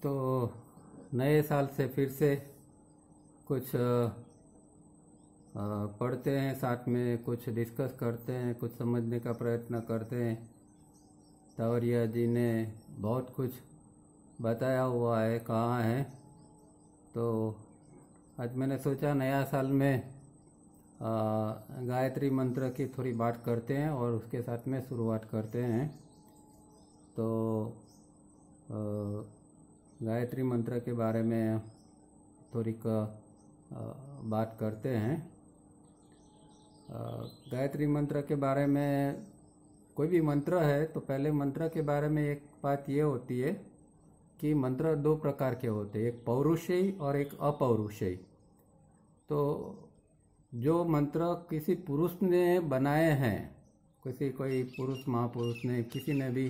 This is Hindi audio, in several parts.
तो नए साल से फिर से कुछ पढ़ते हैं, साथ में कुछ डिस्कस करते हैं, कुछ समझने का प्रयत्न करते हैं। तावरिया जी ने बहुत कुछ बताया हुआ है, कहाँ है। तो आज मैंने सोचा नया साल में गायत्री मंत्र की थोड़ी बात करते हैं और उसके साथ में शुरुआत करते हैं। तो गायत्री मंत्र के बारे में थोड़ी बात करते हैं। गायत्री मंत्र के बारे में, कोई भी मंत्र है तो पहले मंत्र के बारे में एक बात ये होती है कि मंत्र दो प्रकार के होते हैं, एक पौरुषेय और एक अपौरुषेय। तो जो मंत्र किसी पुरुष ने बनाए हैं, कोई पुरुष महापुरुष ने, किसी ने भी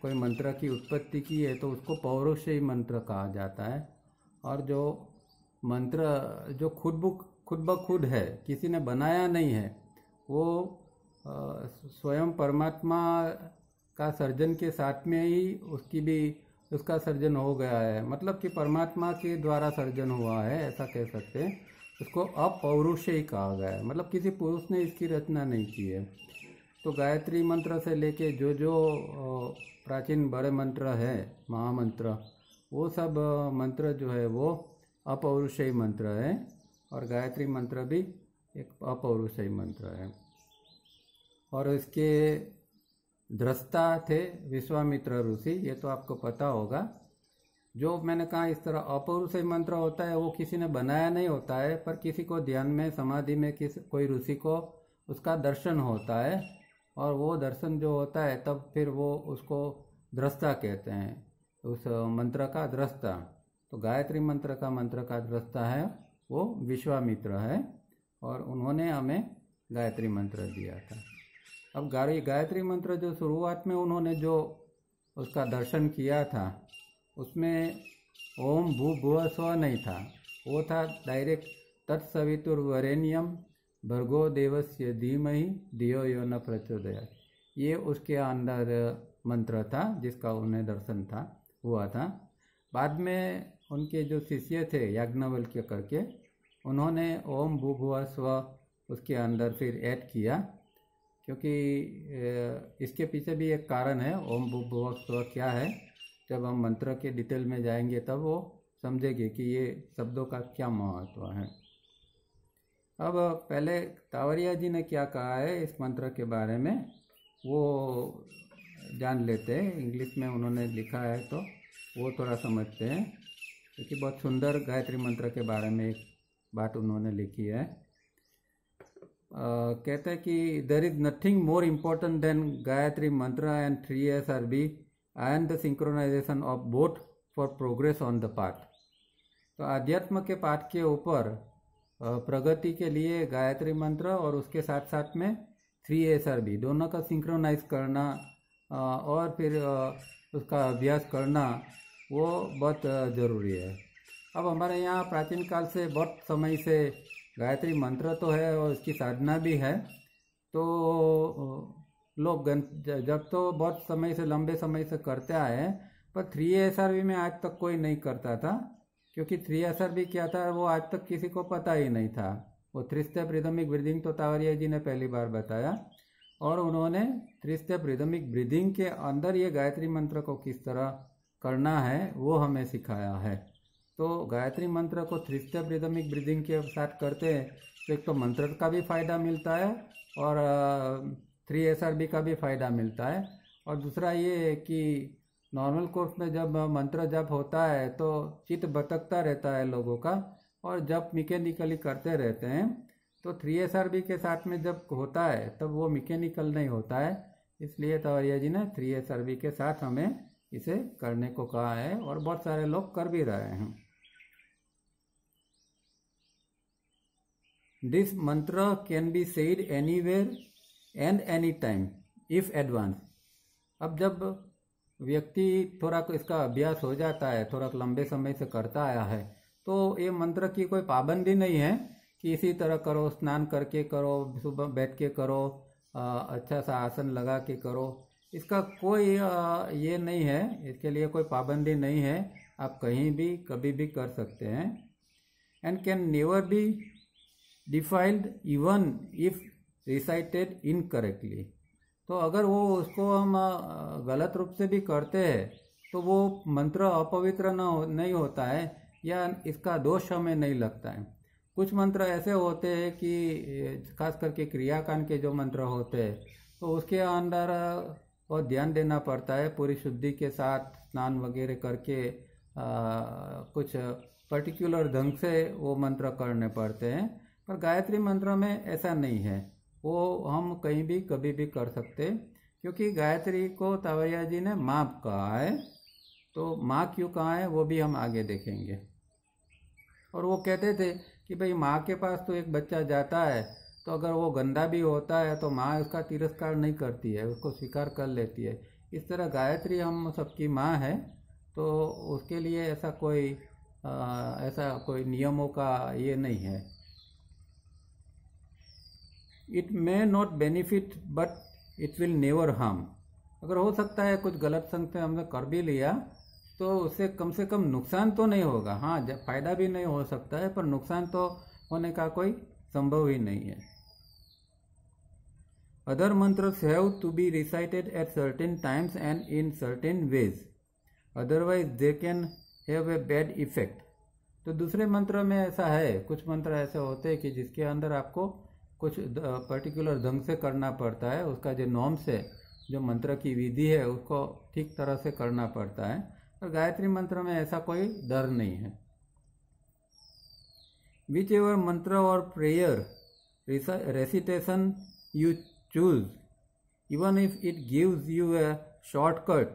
कोई मंत्र की उत्पत्ति की है तो उसको पौरुषेय मंत्र कहा जाता है। और जो मंत्र जो खुद ब खुद है, किसी ने बनाया नहीं है, वो स्वयं परमात्मा का सर्जन के साथ में ही उसका सर्जन हो गया है, मतलब कि परमात्मा के द्वारा सर्जन हुआ है, ऐसा कह सकते हैं। उसको अपौरुषेय कहा गया है, मतलब किसी पुरुष ने इसकी रचना नहीं की है। तो गायत्री मंत्र से लेके जो प्राचीन बड़े मंत्र है, महामंत्र, वो सब मंत्र जो है वो अपौरुषेय मंत्र है, और गायत्री मंत्र भी एक अपौरुषेय मंत्र है। और इसके दृष्टा थे विश्वामित्र ऋषि, ये तो आपको पता होगा। जो मैंने कहा इस तरह अपौरुषेय मंत्र होता है वो किसी ने बनाया नहीं होता है, पर किसी को ध्यान में, समाधि में कोई ऋषि को उसका दर्शन होता है, और वो दर्शन जो होता है तब फिर वो उसको दृष्टा कहते हैं, उस मंत्र का दृष्टा। तो गायत्री मंत्र का दृष्टा है वो विश्वामित्र है, और उन्होंने हमें गायत्री मंत्र दिया था। अब गायत्री मंत्र जो शुरुआत में उन्होंने जो उसका दर्शन किया था, उसमें ओम भूर्भुवः स्वः नहीं था, वो था डायरेक्ट तत्सवितुर्वरेण्यम भर्गो देवस्य धीमहि धियो यो न प्रचोदयात्। ये उसके अंदर मंत्र था जिसका उन्हें दर्शन हुआ था। बाद में उनके जो शिष्य थे याज्ञवल्क्य करके, उन्होंने ओम भूर्भुवः स्वः उसके अंदर फिर ऐड किया, क्योंकि इसके पीछे भी एक कारण है। ओम भूर्भुवः स्वः क्या है, जब हम मंत्र के डिटेल में जाएंगे तब वो समझेंगे कि ये शब्दों का क्या महत्व है। अब पहले तावरिया जी ने क्या कहा है इस मंत्र के बारे में वो जान लेते हैं। इंग्लिश में उन्होंने लिखा है तो वो थोड़ा समझते हैं, क्योंकि बहुत सुंदर गायत्री मंत्र के बारे में एक बात उन्होंने लिखी है। कहते हैं कि there is nothing more important than Gayatri mantra and 3SRB and the synchronization of both for progress on the path. तो अध्यात्म के पाठ के ऊपर प्रगति के लिए गायत्री मंत्र और उसके साथ साथ में 3SRB दोनों का सिंक्रोनाइज करना और फिर उसका अभ्यास करना वो बहुत ज़रूरी है। अब हमारे यहाँ प्राचीन काल से, बहुत समय से गायत्री मंत्र तो है और उसकी साधना भी है। तो लोग जब तो बहुत समय से, लंबे समय से करते आए हैं, पर 3SRB में आज तक कोई नहीं करता था, क्योंकि 3SRB क्या था वो आज तक किसी को पता ही नहीं था। वो 3 स्टेप रिदमिक ब्रीदिंग तो तावरिया जी ने पहली बार बताया, और उन्होंने 3 स्टेप रिदमिक ब्रीदिंग के अंदर ये गायत्री मंत्र को किस तरह करना है वो हमें सिखाया है। तो गायत्री मंत्र को 3 स्टेप रिदमिक ब्रीदिंग के साथ करते हैं तो एक तो मंत्र का भी फ़ायदा मिलता है और 3SRB का भी फ़ायदा मिलता है। और दूसरा ये है कि नॉर्मल कोर्स में जब मंत्र जप होता है तो चित्त भटकता रहता है लोगों का, और जब मैकेनिकली करते रहते हैं, तो 3SRB के साथ में जब होता है तब वो मैकेनिकल नहीं होता है। इसलिए तावरिया जी ने 3SRB के साथ हमें इसे करने को कहा है, और बहुत सारे लोग कर भी रहे हैं। दिस मंत्र can be said anywhere and any time if advance. अब जब व्यक्ति थोड़ा इसका अभ्यास हो जाता है, थोड़ा लंबे समय से करता आया है, तो ये मंत्र की कोई पाबंदी नहीं है कि इसी तरह करो, स्नान करके करो, सुबह बैठ के करो, अच्छा सा आसन लगा के करो, इसका कोई ये नहीं है, इसके लिए कोई पाबंदी नहीं है, आप कहीं भी कभी भी कर सकते हैं। And can never be defiled even if recited incorrectly. तो अगर वो उसको हम गलत रूप से भी करते हैं तो वो मंत्र अपवित्र नहीं होता है या इसका दोष हमें नहीं लगता है। कुछ मंत्र ऐसे होते हैं कि खास करके क्रियाकांड के जो मंत्र होते हैं तो उसके अंदर बहुत ध्यान देना पड़ता है, पूरी शुद्धि के साथ स्नान वगैरह करके कुछ पर्टिकुलर ढंग से वो मंत्र करने पड़ते हैं। पर गायत्री मंत्र में ऐसा नहीं है, वो हम कहीं भी कभी भी कर सकते, क्योंकि गायत्री को तावैया जी ने माँ कहा है। तो माँ क्यों कहा है वो भी हम आगे देखेंगे। और वो कहते थे कि भाई माँ के पास तो एक बच्चा जाता है तो अगर वो गंदा भी होता है तो माँ उसका तिरस्कार नहीं करती है, उसको स्वीकार कर लेती है। इस तरह गायत्री हम सबकी माँ है, तो उसके लिए ऐसा कोई नियमों का ये नहीं है। It may not benefit but it will never harm. अगर हो सकता है कुछ गलत संग से हमने कर भी लिया तो उससे कम से कम नुकसान तो नहीं होगा। हाँ, फायदा भी नहीं हो सकता है, पर नुकसान तो होने का कोई संभव ही नहीं है। Other mantras have to be recited at certain times and in certain ways, otherwise they can have a bad effect. तो दूसरे मंत्र में ऐसा है, कुछ मंत्र ऐसे होते हैं कि जिसके अंदर आपको कुछ पर्टिकुलर ढंग से करना पड़ता है, उसका जो नॉर्म्स है, जो मंत्र की विधि है उसको ठीक तरह से करना पड़ता है। और गायत्री मंत्र में ऐसा कोई डर नहीं है। Which ever mantra or prayer recitation you choose, even if it gives you a shortcut,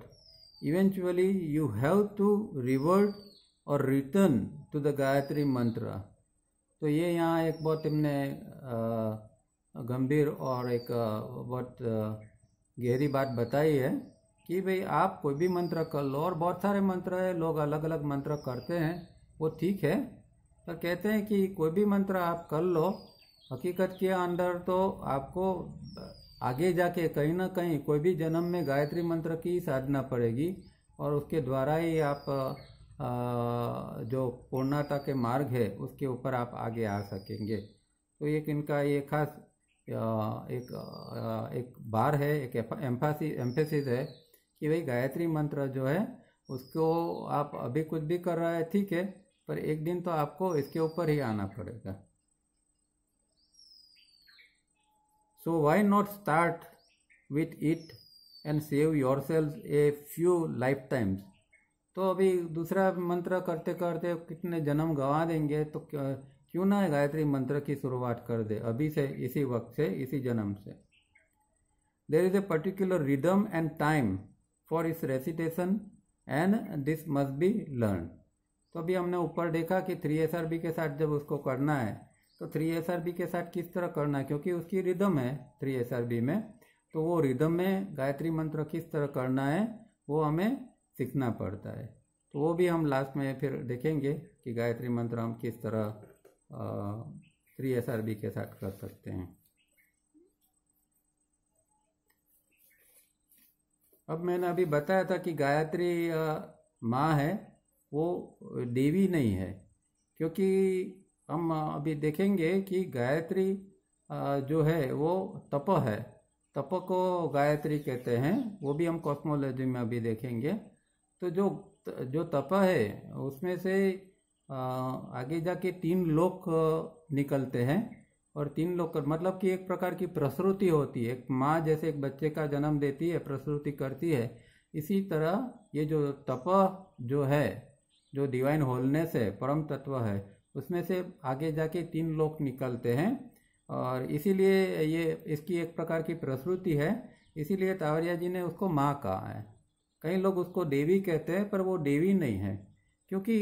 eventually you have to revert or return to the Gayatri mantra. तो ये यहाँ एक बहुत इनने गंभीर और एक बहुत गहरी बात बताई है कि भाई आप कोई भी मंत्र कर लो, और बहुत सारे मंत्र है, लोग अलग अलग मंत्र करते हैं, वो ठीक है, पर कहते हैं कि कोई भी मंत्र आप कर लो, हकीकत के अंदर तो आपको आगे जाके कहीं ना कहीं कोई भी जन्म में गायत्री मंत्र की साधना पड़ेगी, और उसके द्वारा ही आप जो पूर्णता के मार्ग है उसके ऊपर आप आगे आ सकेंगे। तो एक इनका ये खास एक बार है, एक एम्फेसिस है कि भाई गायत्री मंत्र जो है उसको आप अभी कुछ भी कर रहा है ठीक है, पर एक दिन तो आपको इसके ऊपर ही आना पड़ेगा। So why not start with it and save yourself a few life times. तो अभी दूसरा मंत्र करते करते कितने जन्म गंवा देंगे, तो क्यों ना गायत्री मंत्र की शुरुआत कर दे अभी से, इसी वक्त से, इसी जन्म से। There is a particular rhythm and time for इस recitation and this must be learn. तो अभी हमने ऊपर देखा कि 3SRB के साथ जब उसको करना है तो 3SRB के साथ किस तरह करना है, क्योंकि उसकी रिदम है 3SRB में, तो वो रिदम में गायत्री मंत्र किस तरह करना है वो हमें सीखना पड़ता है। तो वो भी हम लास्ट में फिर देखेंगे कि गायत्री मंत्र हम किस तरह 3SRB के साथ कर सकते हैं। अब मैंने अभी बताया था कि गायत्री माँ है, वो देवी नहीं है, क्योंकि हम अभी देखेंगे कि गायत्री जो है वो तप है, तप को गायत्री कहते हैं, वो भी हम कॉस्मोलॉजी में अभी देखेंगे। तो जो तप है उसमें से आगे जाके 3 लोक निकलते हैं, और 3 लोक मतलब कि एक प्रकार की प्रसूति होती है। एक माँ जैसे एक बच्चे का जन्म देती है, प्रसूति करती है, इसी तरह ये जो तप जो है, जो डिवाइन होलनेस है, परम तत्व है, उसमें से आगे जाके 3 लोक निकलते हैं, और इसीलिए ये इसकी एक प्रकार की प्रसूति है, इसीलिए तावरिया जी ने उसको माँ कहा है। कई लोग उसको देवी कहते हैं, पर वो देवी नहीं है, क्योंकि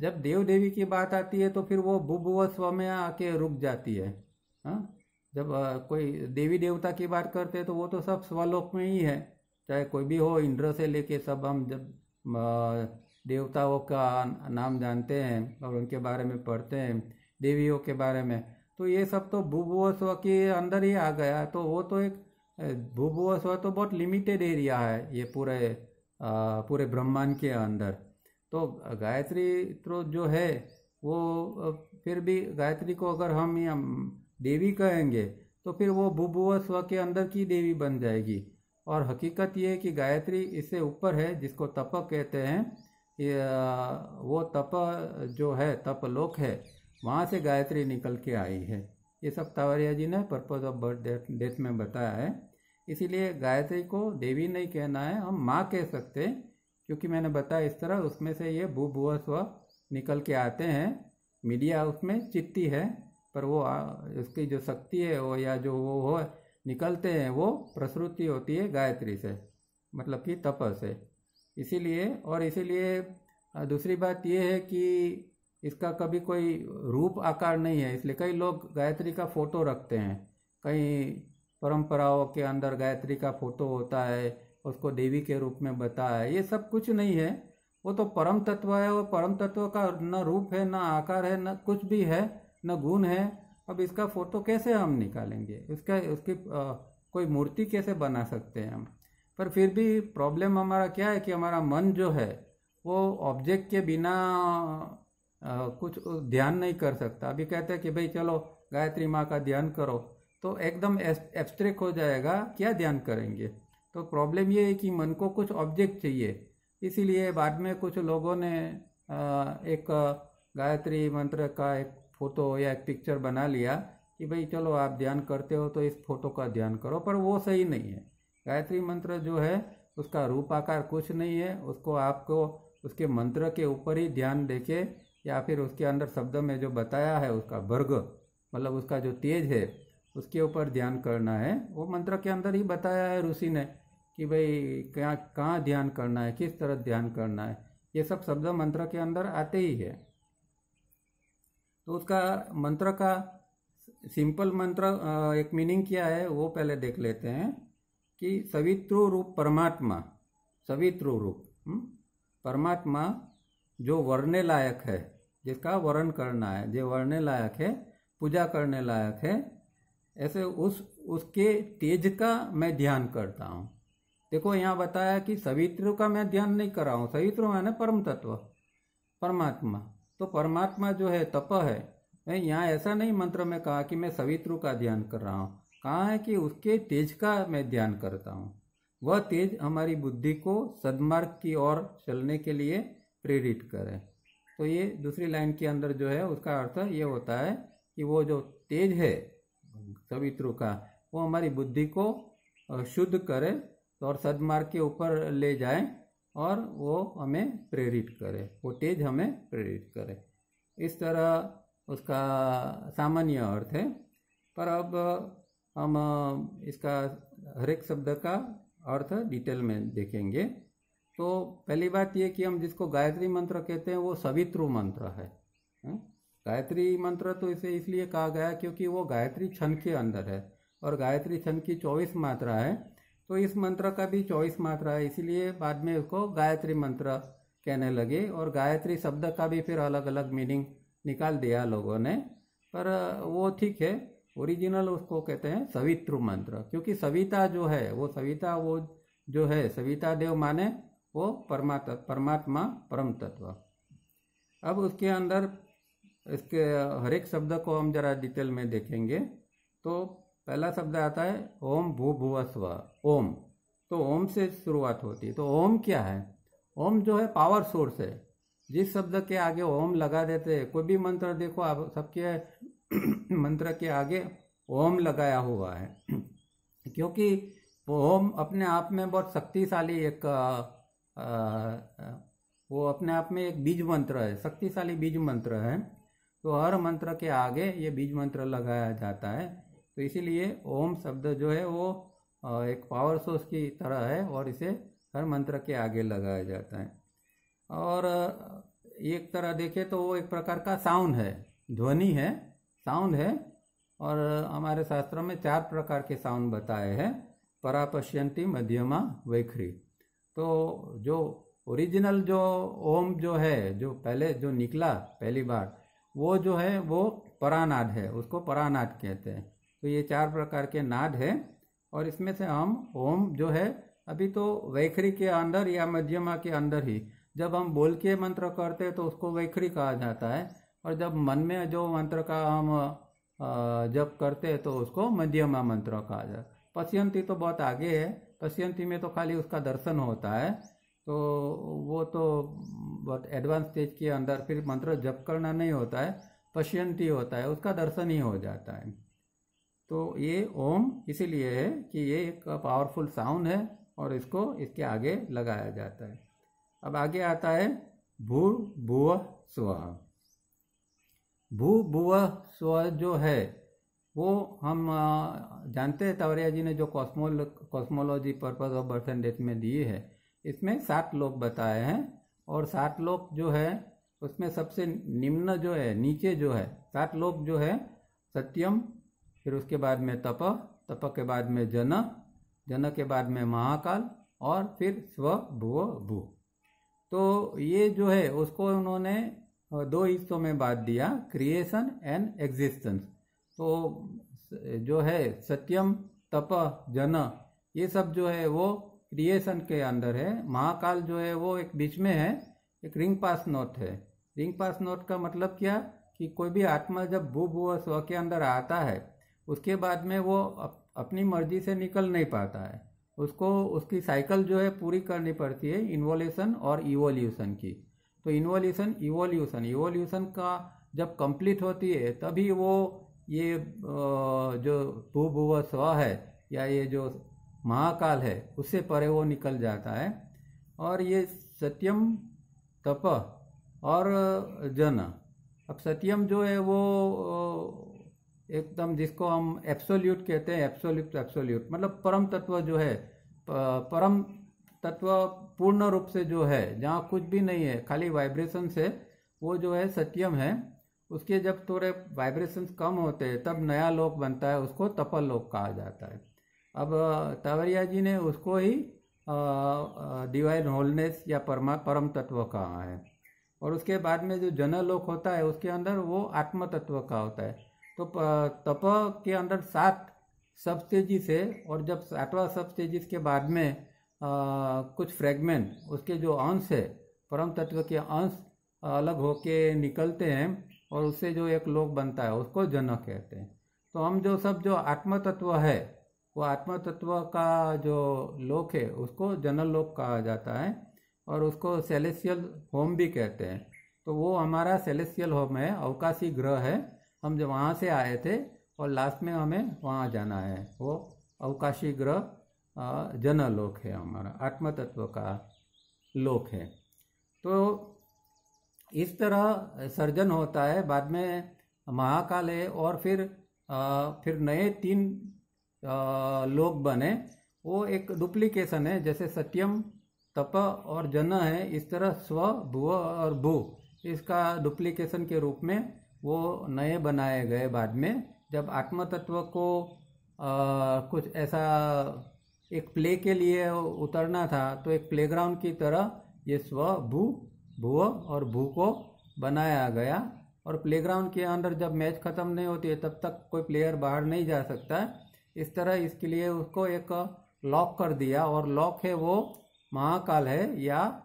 जब देव देवी की बात आती है तो फिर वो भूभुव स्व में आके रुक जाती है। हाँ, जब कोई देवी देवता की बात करते हैं तो वो तो सब स्वलोक में ही है, चाहे कोई भी हो, इंद्र से लेके सब। हम जब देवताओं का नाम जानते हैं और उनके बारे में पढ़ते हैं, देवियों के बारे में, तो ये सब तो भूभुव स्व के अंदर ही आ गया, तो वो तो एक भूभुवस्व तो बहुत लिमिटेड एरिया है ये पूरे ब्रह्मांड के अंदर। तो गायत्री तो जो है वो फिर भी गायत्री को अगर हम या देवी कहेंगे तो फिर वो भूभुवस्व के अंदर की देवी बन जाएगी। और हकीकत ये है कि गायत्री इससे ऊपर है, जिसको तप कहते हैं। ये वो तप जो है, तप लोक है, वहाँ से गायत्री निकल के आई है। ये सब तावरिया जी ने पर्पज ऑफ बर्थ डेथ में बताया है। इसीलिए गायत्री को देवी नहीं कहना है, हम माँ कह सकते हैं, क्योंकि मैंने बताया इस तरह उसमें से ये भूभुवस्व निकल के आते हैं। मीडिया उसमें चित्ती है, पर वो उसकी जो शक्ति है वो या जो वो हो निकलते हैं वो प्रसृति होती है गायत्री से, मतलब कि तप से। इसीलिए दूसरी बात ये है कि इसका कभी कोई रूप आकार नहीं है, इसलिए कई लोग गायत्री का फोटो रखते हैं। कई परंपराओं के अंदर गायत्री का फोटो होता है, उसको देवी के रूप में बताया है। ये सब कुछ नहीं है, वो तो परम तत्व है। और परम तत्व का न रूप है, न आकार है, न कुछ भी है, न गुण है। अब इसका फोटो कैसे हम निकालेंगे, उसकी कोई मूर्ति कैसे बना सकते हैं हम। पर फिर भी प्रॉब्लम हमारा क्या है कि हमारा मन जो है वो ऑब्जेक्ट के बिना कुछ ध्यान नहीं कर सकता। अभी कहते हैं कि भाई चलो गायत्री माँ का ध्यान करो, तो एकदम एब्स्ट्रैक्ट हो जाएगा, क्या ध्यान करेंगे। तो प्रॉब्लम ये है कि मन को कुछ ऑब्जेक्ट चाहिए। इसीलिए बाद में कुछ लोगों ने एक गायत्री मंत्र का एक फोटो या एक पिक्चर बना लिया कि भाई चलो आप ध्यान करते हो तो इस फोटो का ध्यान करो, पर वो सही नहीं है। गायत्री मंत्र जो है उसका रूप आकार कुछ नहीं है, उसको आपको उसके मंत्र के ऊपर ही ध्यान देके या फिर उसके अंदर शब्द में जो बताया है उसका वर्ग, मतलब उसका जो तेज है उसके ऊपर ध्यान करना है। वो मंत्र के अंदर ही बताया है ऋषि ने कि भाई कहाँ ध्यान करना है, किस तरह ध्यान करना है, ये सब शब्द मंत्र के अंदर आते ही है। तो उसका मंत्र का सिंपल मंत्र एक मीनिंग क्या है वो पहले देख लेते हैं कि सवितृ रूप परमात्मा, सवितृ रूप परमात्मा जो वर्णने लायक है, जिसका वर्ण करना है, जो वर्णने लायक है, पूजा करने लायक है, ऐसे उसके तेज का मैं ध्यान करता हूँ। देखो यहाँ बताया कि सवितृ का मैं ध्यान नहीं कर रहा हूँ। सवितृ माने परम तत्व परमात्मा। तो परमात्मा जो है तप है। यहाँ ऐसा नहीं मंत्र में कहा कि मैं सवितृ का ध्यान कर रहा हूँ, कहा है कि उसके तेज का मैं ध्यान करता हूँ। वह तेज हमारी बुद्धि को सद्मार्ग की ओर चलने के लिए प्रेरित करे। तो ये दूसरी लाइन के अंदर जो है उसका अर्थ ये होता है कि वो जो तेज है सवितृ का, वो हमारी बुद्धि को शुद्ध करे और सद्मार्ग के ऊपर ले जाए और वो हमें प्रेरित करे, वो तेज हमें प्रेरित करे। इस तरह उसका सामान्य अर्थ है। पर अब हम इसका हर एक शब्द का अर्थ डिटेल में देखेंगे। तो पहली बात ये कि हम जिसको गायत्री मंत्र कहते हैं वो सवितृ मंत्र है। गायत्री मंत्र तो इसे इसलिए कहा गया क्योंकि वो गायत्री छंद के अंदर है और गायत्री छंद की 24 मात्रा है। तो इस मंत्र का भी 24 मात्रा है, इसीलिए बाद में उसको गायत्री मंत्र कहने लगे। और गायत्री शब्द का भी फिर अलग अलग मीनिंग निकाल दिया लोगों ने, पर वो ठीक है। ओरिजिनल उसको कहते हैं सवितृ मंत्र, क्योंकि सविता जो है वो सविता, वो जो है सविता देव माने वो परमात्मा परम तत्व। अब उसके अंदर इसके हर एक शब्द को हम जरा डिटेल में देखेंगे। तो पहला शब्द आता है ओम भूभुवस्व। ओम, तो ओम से शुरुआत होती है। तो ओम क्या है? ओम जो है पावर सोर्स है। जिस शब्द के आगे ओम लगा देते हैं, कोई भी मंत्र देखो आप, सबके मंत्र के आगे ओम लगाया हुआ है क्योंकि वो ओम अपने आप में बहुत शक्तिशाली एक वो अपने आप में एक बीज मंत्र है, शक्तिशाली बीज मंत्र है। तो हर मंत्र के आगे ये बीज मंत्र लगाया जाता है। तो इसीलिए ओम शब्द जो है वो एक पावर सोर्स की तरह है और इसे हर मंत्र के आगे लगाया जाता है। और एक तरह देखे तो वो एक प्रकार का साउंड है, ध्वनि है, साउंड है। और हमारे शास्त्रों में 4 प्रकार के साउंड बताए हैं, परापश्यंती, मध्यमा, वैखरी। तो जो ओरिजिनल जो ओम जो है, जो पहले जो निकला पहली बार, वो जो है वो परानाद है, उसको परानाद कहते हैं। तो ये 4 प्रकार के नाद है और इसमें से हम ओम जो है अभी तो वैखरी के अंदर या मध्यमा के अंदर ही, जब हम बोल के मंत्र करते हैं तो उसको वैखरी कहा जाता है, और जब मन में जो मंत्र का हम जप करते हैं तो उसको मध्यमा मंत्र कहा जाता है। पश्यंती तो बहुत आगे है, पश्यंती में तो खाली उसका दर्शन होता है, तो वो तो बहुत एडवांस स्टेज के अंदर फिर मंत्र जप करना नहीं होता है, पश्यंती होता है, उसका दर्शन ही हो जाता है। तो ये ओम इसीलिए है कि ये एक पावरफुल साउंड है और इसको इसके आगे लगाया जाता है। अब आगे आता है भूर भुव स्वः। भू भुव स्व जो है वो हम जानते हैं, तावरिया जी ने जो cosmology purpose of birth and death में दी है, इसमें 7 लोक बताए हैं, और 7 लोक जो है उसमें सबसे निम्न जो है, नीचे जो है 7 लोक जो है सत्यम, फिर उसके बाद में तप, तप के बाद में जन, जन के बाद में महाकाल, और फिर स्व भुव भू। तो ये जो है उसको उन्होंने 2 हिस्सों में बांट दिया, क्रिएशन एंड एग्जिस्टेंस। तो जो है सत्यम, तप, जन, ये सब जो है वो क्रिएशन के अंदर है। महाकाल जो है वो एक बीच में है, एक रिंग पास नोट है। रिंग पास नोट का मतलब क्या कि कोई भी आत्मा जब भू भुव स्व के अंदर आता है उसके बाद में वो अपनी मर्जी से निकल नहीं पाता है, उसको उसकी साइकिल जो है पूरी करनी पड़ती है, इन्वोल्यूशन और इवोल्यूशन की। तो इवोल्यूशन का जब कंप्लीट होती है तभी वो ये जो भू भुव स्व है या ये जो महाकाल है उससे परे वो निकल जाता है। और ये सत्यम, तप और जन। अब सत्यम जो है वो एकदम जिसको हम एब्सोल्यूट कहते हैं, एब्सोल्यूट मतलब परम तत्व जो है, परम तत्व पूर्ण रूप से जो है, जहाँ कुछ भी नहीं है खाली वाइब्रेशन से, वो जो है सत्यम है। उसके जब थोड़े वाइब्रेशंस कम होते हैं तब नया लोक बनता है, उसको तपल लोक कहा जाता है। अब तावरिया जी ने उसको ही डिवाइन होलनेस या परम तत्व कहा है। और उसके बाद में जो जनरल लोक होता है उसके अंदर वो आत्म तत्व का होता है। तो तप के अंदर 7 सब स्टेजिस है, और जब 7वां सब स्टेजिस के बाद में कुछ फ्रेगमेंट, उसके जो अंश है, परम तत्व के अंश अलग होके निकलते हैं और उससे जो एक लोक बनता है उसको जन कहते हैं। तो हम जो सब जो आत्म तत्व है वो आत्म तत्व का जो लोक है उसको जनरल लोक कहा जाता है, और उसको सेलेस्टियल होम भी कहते हैं। तो वो हमारा सेलेस्टियल होम है, अवकाशी ग्रह है, हम जब वहाँ से आए थे और लास्ट में हमें वहाँ जाना है, वो अवकाशी ग्रह जनरल लोक है, हमारा आत्म तत्व का लोक है। तो इस तरह सर्जन होता है। बाद में महाकाल है, और फिर नए 3 लोक बने, वो एक डुप्लीकेशन है। जैसे सत्यम, तप और जन है, इस तरह स्व, भुव और भू इसका डुप्लीकेशन के रूप में वो नए बनाए गए बाद में। जब आत्म तत्व को कुछ ऐसा एक प्ले के लिए उतरना था तो एक प्लेग्राउंड की तरह ये स्व, भू, भुव और भू को बनाया गया। और प्लेग्राउंड के अंदर जब मैच खत्म नहीं होती है तब तक कोई प्लेयर बाहर नहीं जा सकता है। इस तरह इसके लिए उसको एक लॉक कर दिया, और लॉक है वो महाकाल है, या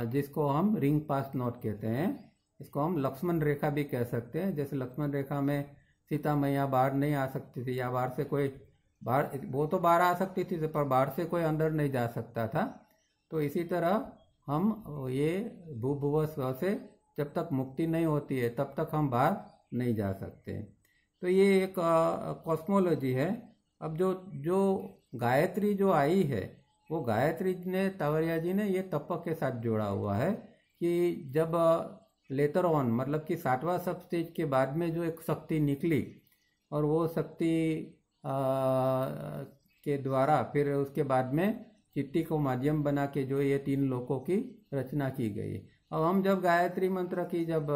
जिसको हम रिंग पास नोट कहते हैं। इसको हम लक्ष्मण रेखा भी कह सकते हैं। जैसे लक्ष्मण रेखा में सीता मैया बाहर नहीं आ सकती थी, या बाहर से कोई वो तो बाहर आ सकती थी पर बाहर से कोई अंदर नहीं जा सकता था। तो इसी तरह हम ये भू भुव स्व से जब तक मुक्ति नहीं होती है तब तक हम बाहर नहीं जा सकते। तो ये एक कॉस्मोलॉजी है। अब जो गायत्री जो आई है, वो गायत्री ने, तावरिया जी ने ये तप के साथ जोड़ा हुआ है कि जब लेटर ऑन, मतलब कि 7वां सब स्टेज के बाद में जो एक शक्ति निकली, और वो शक्ति के द्वारा फिर उसके बाद में चिट्ठी को माध्यम बना के जो ये 3 लोकों की रचना की गई। अब हम जब गायत्री मंत्र की जब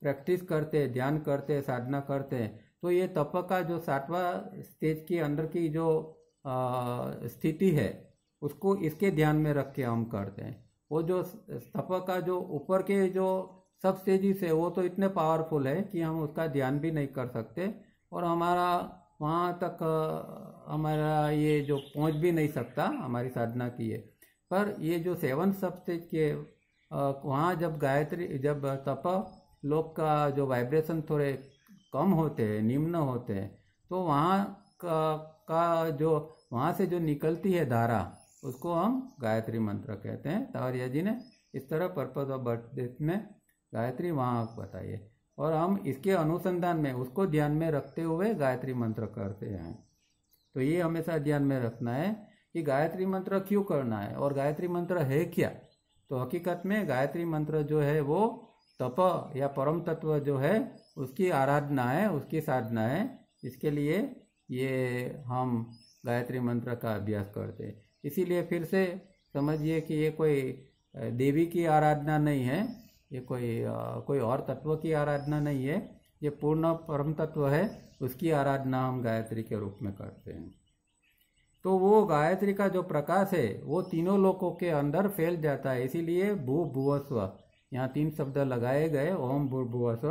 प्रैक्टिस करते, ध्यान करते, साधना करते हैं, तो ये तप का जो 7वां स्टेज के अंदर की जो स्थिति है उसको इसके ध्यान में रख के हम करते हैं। वो जो तप का जो ऊपर के जो सब स्टेजिस है वो तो इतने पावरफुल है कि हम उसका ध्यान भी नहीं कर सकते, और हमारा वहाँ तक हमारा ये जो पहुंच भी नहीं सकता हमारी साधना की है। पर ये जो 7 सबस्टेज के वहाँ जब गायत्री जब तप लोक का जो वाइब्रेशन थोड़े कम होते हैं, निम्न होते हैं, तो वहाँ का जो वहाँ से जो निकलती है धारा उसको हम गायत्री मंत्र कहते हैं। तावरिया जी ने इस तरह पर्पज ऑफ बर्थ में गायत्री वहाँ बताइए, और हम इसके अनुसंधान में उसको ध्यान में रखते हुए गायत्री मंत्र करते हैं। तो ये हमेशा ध्यान में रखना है कि गायत्री मंत्र क्यों करना है और गायत्री मंत्र है क्या। तो हकीकत में गायत्री मंत्र जो है वो तप या परम तत्व जो है उसकी आराधना है, उसकी साधना है। इसके लिए ये हम गायत्री मंत्र का अभ्यास करते हैं। इसीलिए फिर से समझिए कि ये कोई देवी की आराधना नहीं है, ये कोई और तत्व की आराधना नहीं है, ये पूर्ण परम तत्व है, उसकी आराधना हम गायत्री के रूप में करते हैं। तो वो गायत्री का जो प्रकाश है वो तीनों लोकों के अंदर फैल जाता है। इसीलिए भू भुवस्व यहाँ 3 शब्द लगाए गए, ओम भू भुवस्व,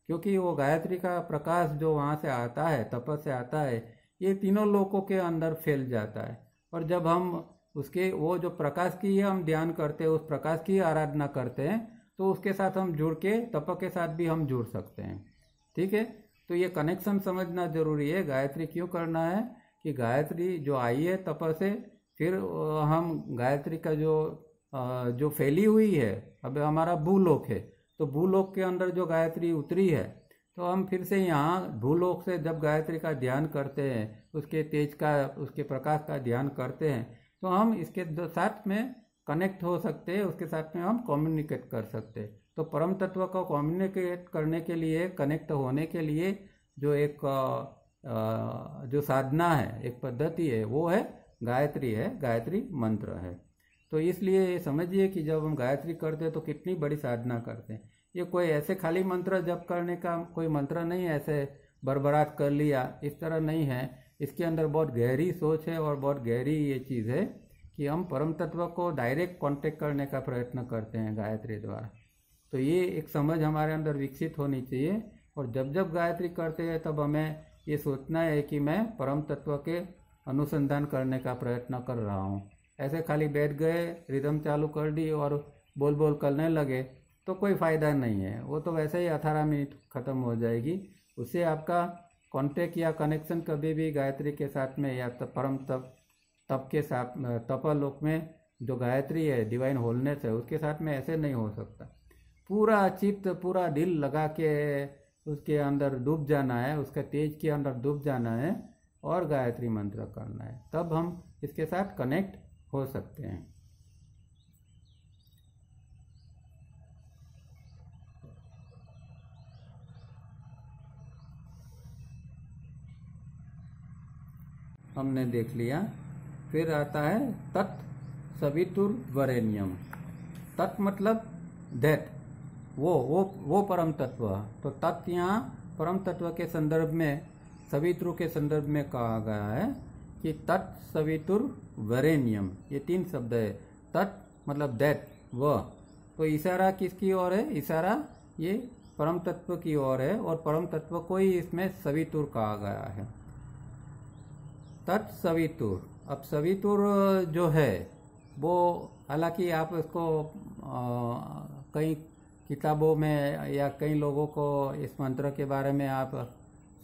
क्योंकि वो गायत्री का प्रकाश जो वहाँ से आता है, तप से आता है, ये तीनों लोकों के अंदर फैल जाता है। और जब हम उसके वो जो प्रकाश की हम ध्यान करते हैं, उस प्रकाश की आराधना करते हैं, तो उसके साथ हम जुड़ के तप के साथ भी हम जुड़ सकते हैं। ठीक है, तो ये कनेक्शन समझना जरूरी है। गायत्री क्यों करना है कि गायत्री जो आई है तप से, फिर हम गायत्री का जो फैली हुई है, अब हमारा भूलोक है, तो भूलोक के अंदर जो गायत्री उतरी है, तो हम फिर से यहाँ भूलोक से जब गायत्री का ध्यान करते हैं, उसके तेज का, उसके प्रकाश का ध्यान करते हैं, तो हम इसके साथ में कनेक्ट हो सकते हैं, उसके साथ में हम कम्युनिकेट कर सकते हैं। तो परम तत्व को कम्युनिकेट करने के लिए, कनेक्ट होने के लिए जो एक जो साधना है, एक पद्धति है, वो है गायत्री, है गायत्री मंत्र है। तो इसलिए समझिए कि जब हम गायत्री करते हैं तो कितनी बड़ी साधना करते हैं। ये कोई ऐसे खाली मंत्र जप करने का कोई मंत्र नहीं है, ऐसे बरबरात कर लिया, इस तरह नहीं है। इसके अंदर बहुत गहरी सोच है और बहुत गहरी ये चीज़ है कि हम परम तत्व को डायरेक्ट कांटेक्ट करने का प्रयत्न करते हैं गायत्री द्वारा। तो ये एक समझ हमारे अंदर विकसित होनी चाहिए। और जब जब गायत्री करते हैं तब हमें ये सोचना है कि मैं परम तत्व के अनुसंधान करने का प्रयत्न कर रहा हूँ। ऐसे खाली बैठ गए, रिदम चालू कर दी और बोल बोल करने लगे तो कोई फ़ायदा नहीं है, वो तो वैसे ही 18 मिनट ख़त्म हो जाएगी। उससे आपका कांटेक्ट या कनेक्शन कभी भी गायत्री के साथ में या परम तप के साथ, तपलोक में जो गायत्री है, डिवाइन होलनेस है, उसके साथ में ऐसे नहीं हो सकता। पूरा चित्त, पूरा दिल लगा के उसके अंदर डूब जाना है, उसके तेज के अंदर डूब जाना है और गायत्री मंत्र करना है, तब हम इसके साथ कनेक्ट हो सकते हैं। हमने देख लिया। फिर आता है तत् सवितुर्वरेण्यम। तत् मतलब दैट, वो परम तत्व। तो तत् यहाँ परम तत्व के संदर्भ में, सवितु के संदर्भ में कहा गया है कि तत् सवितुर्वरेण्यम, ये 3 शब्द है। तत् मतलब दैट, वह। तो इशारा किसकी ओर है? इशारा ये परम तत्व की ओर है, और परम तत्व को ही इसमें सवितुर कहा गया है। तत्सवितुर। अब सवितुर जो है वो, हालांकि आप इसको कई किताबों में या कई लोगों को इस मंत्र के बारे में आप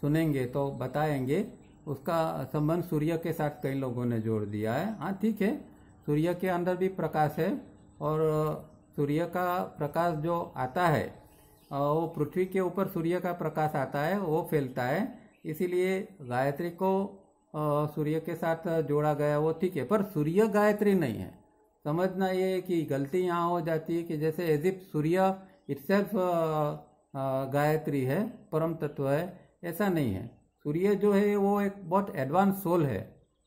सुनेंगे तो बताएंगे, उसका संबंध सूर्य के साथ कई लोगों ने जोड़ दिया है। हाँ ठीक है, सूर्य के अंदर भी प्रकाश है, और सूर्य का प्रकाश जो आता है वो पृथ्वी के ऊपर सूर्य का प्रकाश आता है, वो फैलता है। इसीलिए गायत्री को सूर्य के साथ जोड़ा गया, वो ठीक है, पर सूर्य गायत्री नहीं है। समझना ये कि गलती यहाँ हो जाती है कि जैसे as if Surya itself Gayatri है, परम तत्व है, ऐसा नहीं है। सूर्य जो है वो एक बहुत एडवांस सोल है।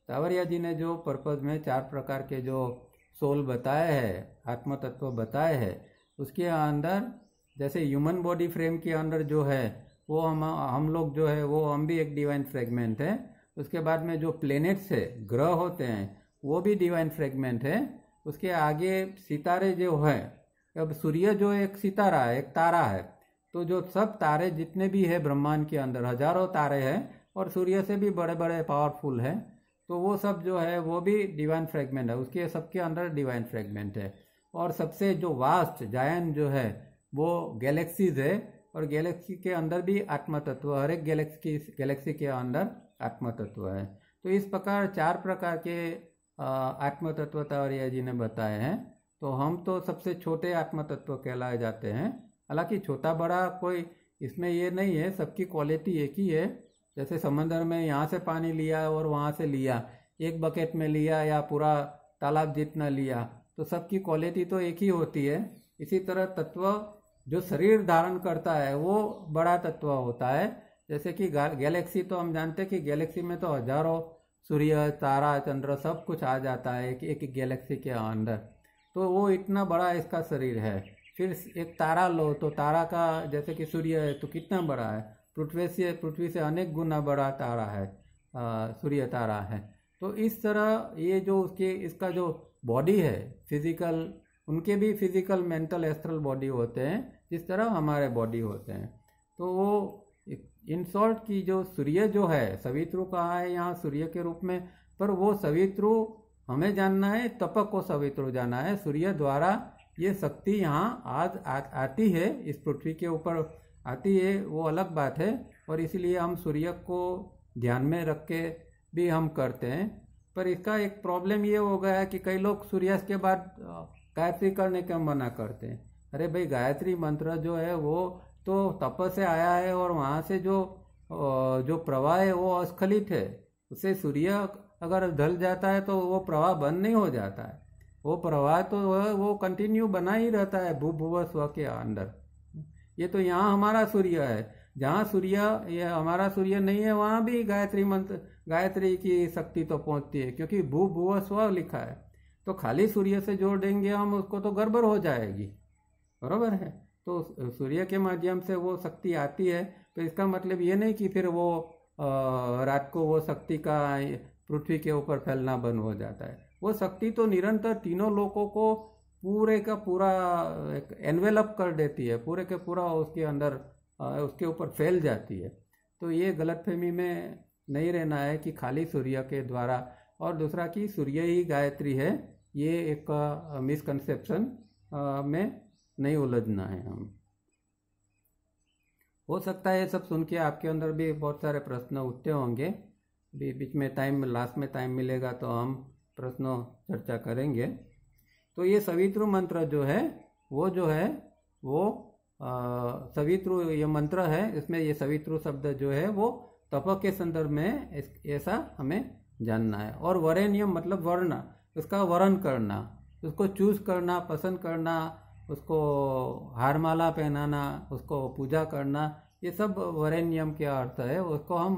तावरिया जी ने जो पर्पज में 4 प्रकार के जो सोल बताए हैं, आत्म तत्व बताए हैं, उसके अंदर जैसे ह्यूमन बॉडी फ्रेम के अंदर जो है वो हम लोग जो है वो हम भी एक डिवाइन फ्रेगमेंट है। उसके बाद में जो प्लेनेट्स है, ग्रह होते हैं, वो भी डिवाइन फ्रेगमेंट है। उसके आगे सितारे जो है, अब सूर्य जो एक सितारा है, एक तारा है, तो जो सब तारे जितने भी है ब्रह्मांड के अंदर हजारों तारे हैं, और सूर्य से भी बड़े बड़े पावरफुल हैं। तो वो सब जो है वो भी डिवाइन फ्रेगमेंट है, उसके सबके अंदर डिवाइन फ्रेगमेंट है। और सबसे जो वास्ट जायंट जो है वो गैलेक्सीज है, और गैलेक्सी के अंदर भी आत्मा तत्व, हर एक गैलेक्सी के अंदर आत्मा तत्व है। तो इस प्रकार 4 प्रकार के आत्म तत्व तावरिया जी ने बताए हैं। तो हम तो सबसे छोटे आत्म तत्व कहलाए जाते हैं। हालांकि छोटा बड़ा कोई इसमें ये नहीं है, सबकी क्वालिटी एक ही है। जैसे समंदर में यहाँ से पानी लिया और वहाँ से लिया, एक बकेट में लिया या पूरा तालाब जितना लिया, तो सबकी क्वालिटी तो एक ही होती है। इसी तरह तत्व जो शरीर धारण करता है वो बड़ा तत्व होता है। जैसे कि गैलेक्सी, तो हम जानते हैं कि गैलेक्सी में तो हजारों सूर्य, तारा, चंद्र सब कुछ आ जाता है एक गैलेक्सी के अंदर। तो वो इतना बड़ा इसका शरीर है। फिर एक तारा लो, तो तारा का जैसे कि सूर्य है तो कितना बड़ा है, पृथ्वी से अनेक गुना बड़ा तारा है, सूर्य तारा है। तो इस तरह ये जो इसका जो बॉडी है फिजिकल, उनके भी फिजिकल, मेंटल, एस्ट्रल बॉडी होते हैं जिस तरह हमारे बॉडी होते हैं। तो वो इन शॉर्ट की जो सूर्य जो है, सवित्रु कहा है यहाँ सूर्य के रूप में, पर वो सवित्रु हमें जानना है, तपक को सवित्रु जाना है। सूर्य द्वारा ये शक्ति यहाँ आज आती है, इस पृथ्वी के ऊपर आती है, वो अलग बात है। और इसलिए हम सूर्य को ध्यान में रख के भी हम करते हैं। पर इसका एक प्रॉब्लम ये हो गया है कि कई लोग सूर्यास्त के बाद गायत्री करने का मना करते हैं। अरे भाई, गायत्री मंत्र जो है वो तो तप से आया है, और वहाँ से जो प्रवाह है वो अस्खलित है। उससे सूर्य अगर ढल जाता है तो वो प्रवाह बंद नहीं हो जाता है, वो प्रवाह तो वो कंटिन्यू बना ही रहता है भूभुव स्व के अंदर। ये तो यहाँ हमारा सूर्य है, जहाँ सूर्य, ये हमारा सूर्य नहीं है, वहाँ भी गायत्री मंत्र, गायत्री की शक्ति तो पहुँचती है, क्योंकि भूभुव स्व लिखा है। तो खाली सूर्य से जोड़ देंगे हम उसको तो गड़बड़ हो जाएगी, बरोबर है। तो सूर्य के माध्यम से वो शक्ति आती है। तो इसका मतलब ये नहीं कि फिर वो रात को वो शक्ति का पृथ्वी के ऊपर फैलना बंद हो जाता है। वो शक्ति तो निरंतर तीनों लोकों को पूरे का पूरा एनवेलप कर देती है, पूरे के पूरा उसके अंदर उसके ऊपर फैल जाती है। तो ये गलतफहमी में नहीं रहना है कि खाली सूर्य के द्वारा, और दूसरा कि सूर्य ही गायत्री है, ये एक मिसकंसेप्शन में नहीं उलझना है हम। हो सकता है ये सब सुन के आपके अंदर भी बहुत सारे प्रश्न उठते होंगे। बीच में टाइम, लास्ट में टाइम मिलेगा तो हम प्रश्नों चर्चा करेंगे। तो ये सवित्रु मंत्र जो है वो सवित्रु ये मंत्र है, इसमें ये सवित्रु शब्द जो है वो तप के संदर्भ में ऐसा हमें जानना है। और वरेण्यम मतलब वर्ण, उसका वर्ण करना, उसको चूज करना, पसंद करना, उसको हारमाला पहनाना, उसको पूजा करना, ये सब वरेण्यम के अर्थ है। उसको हम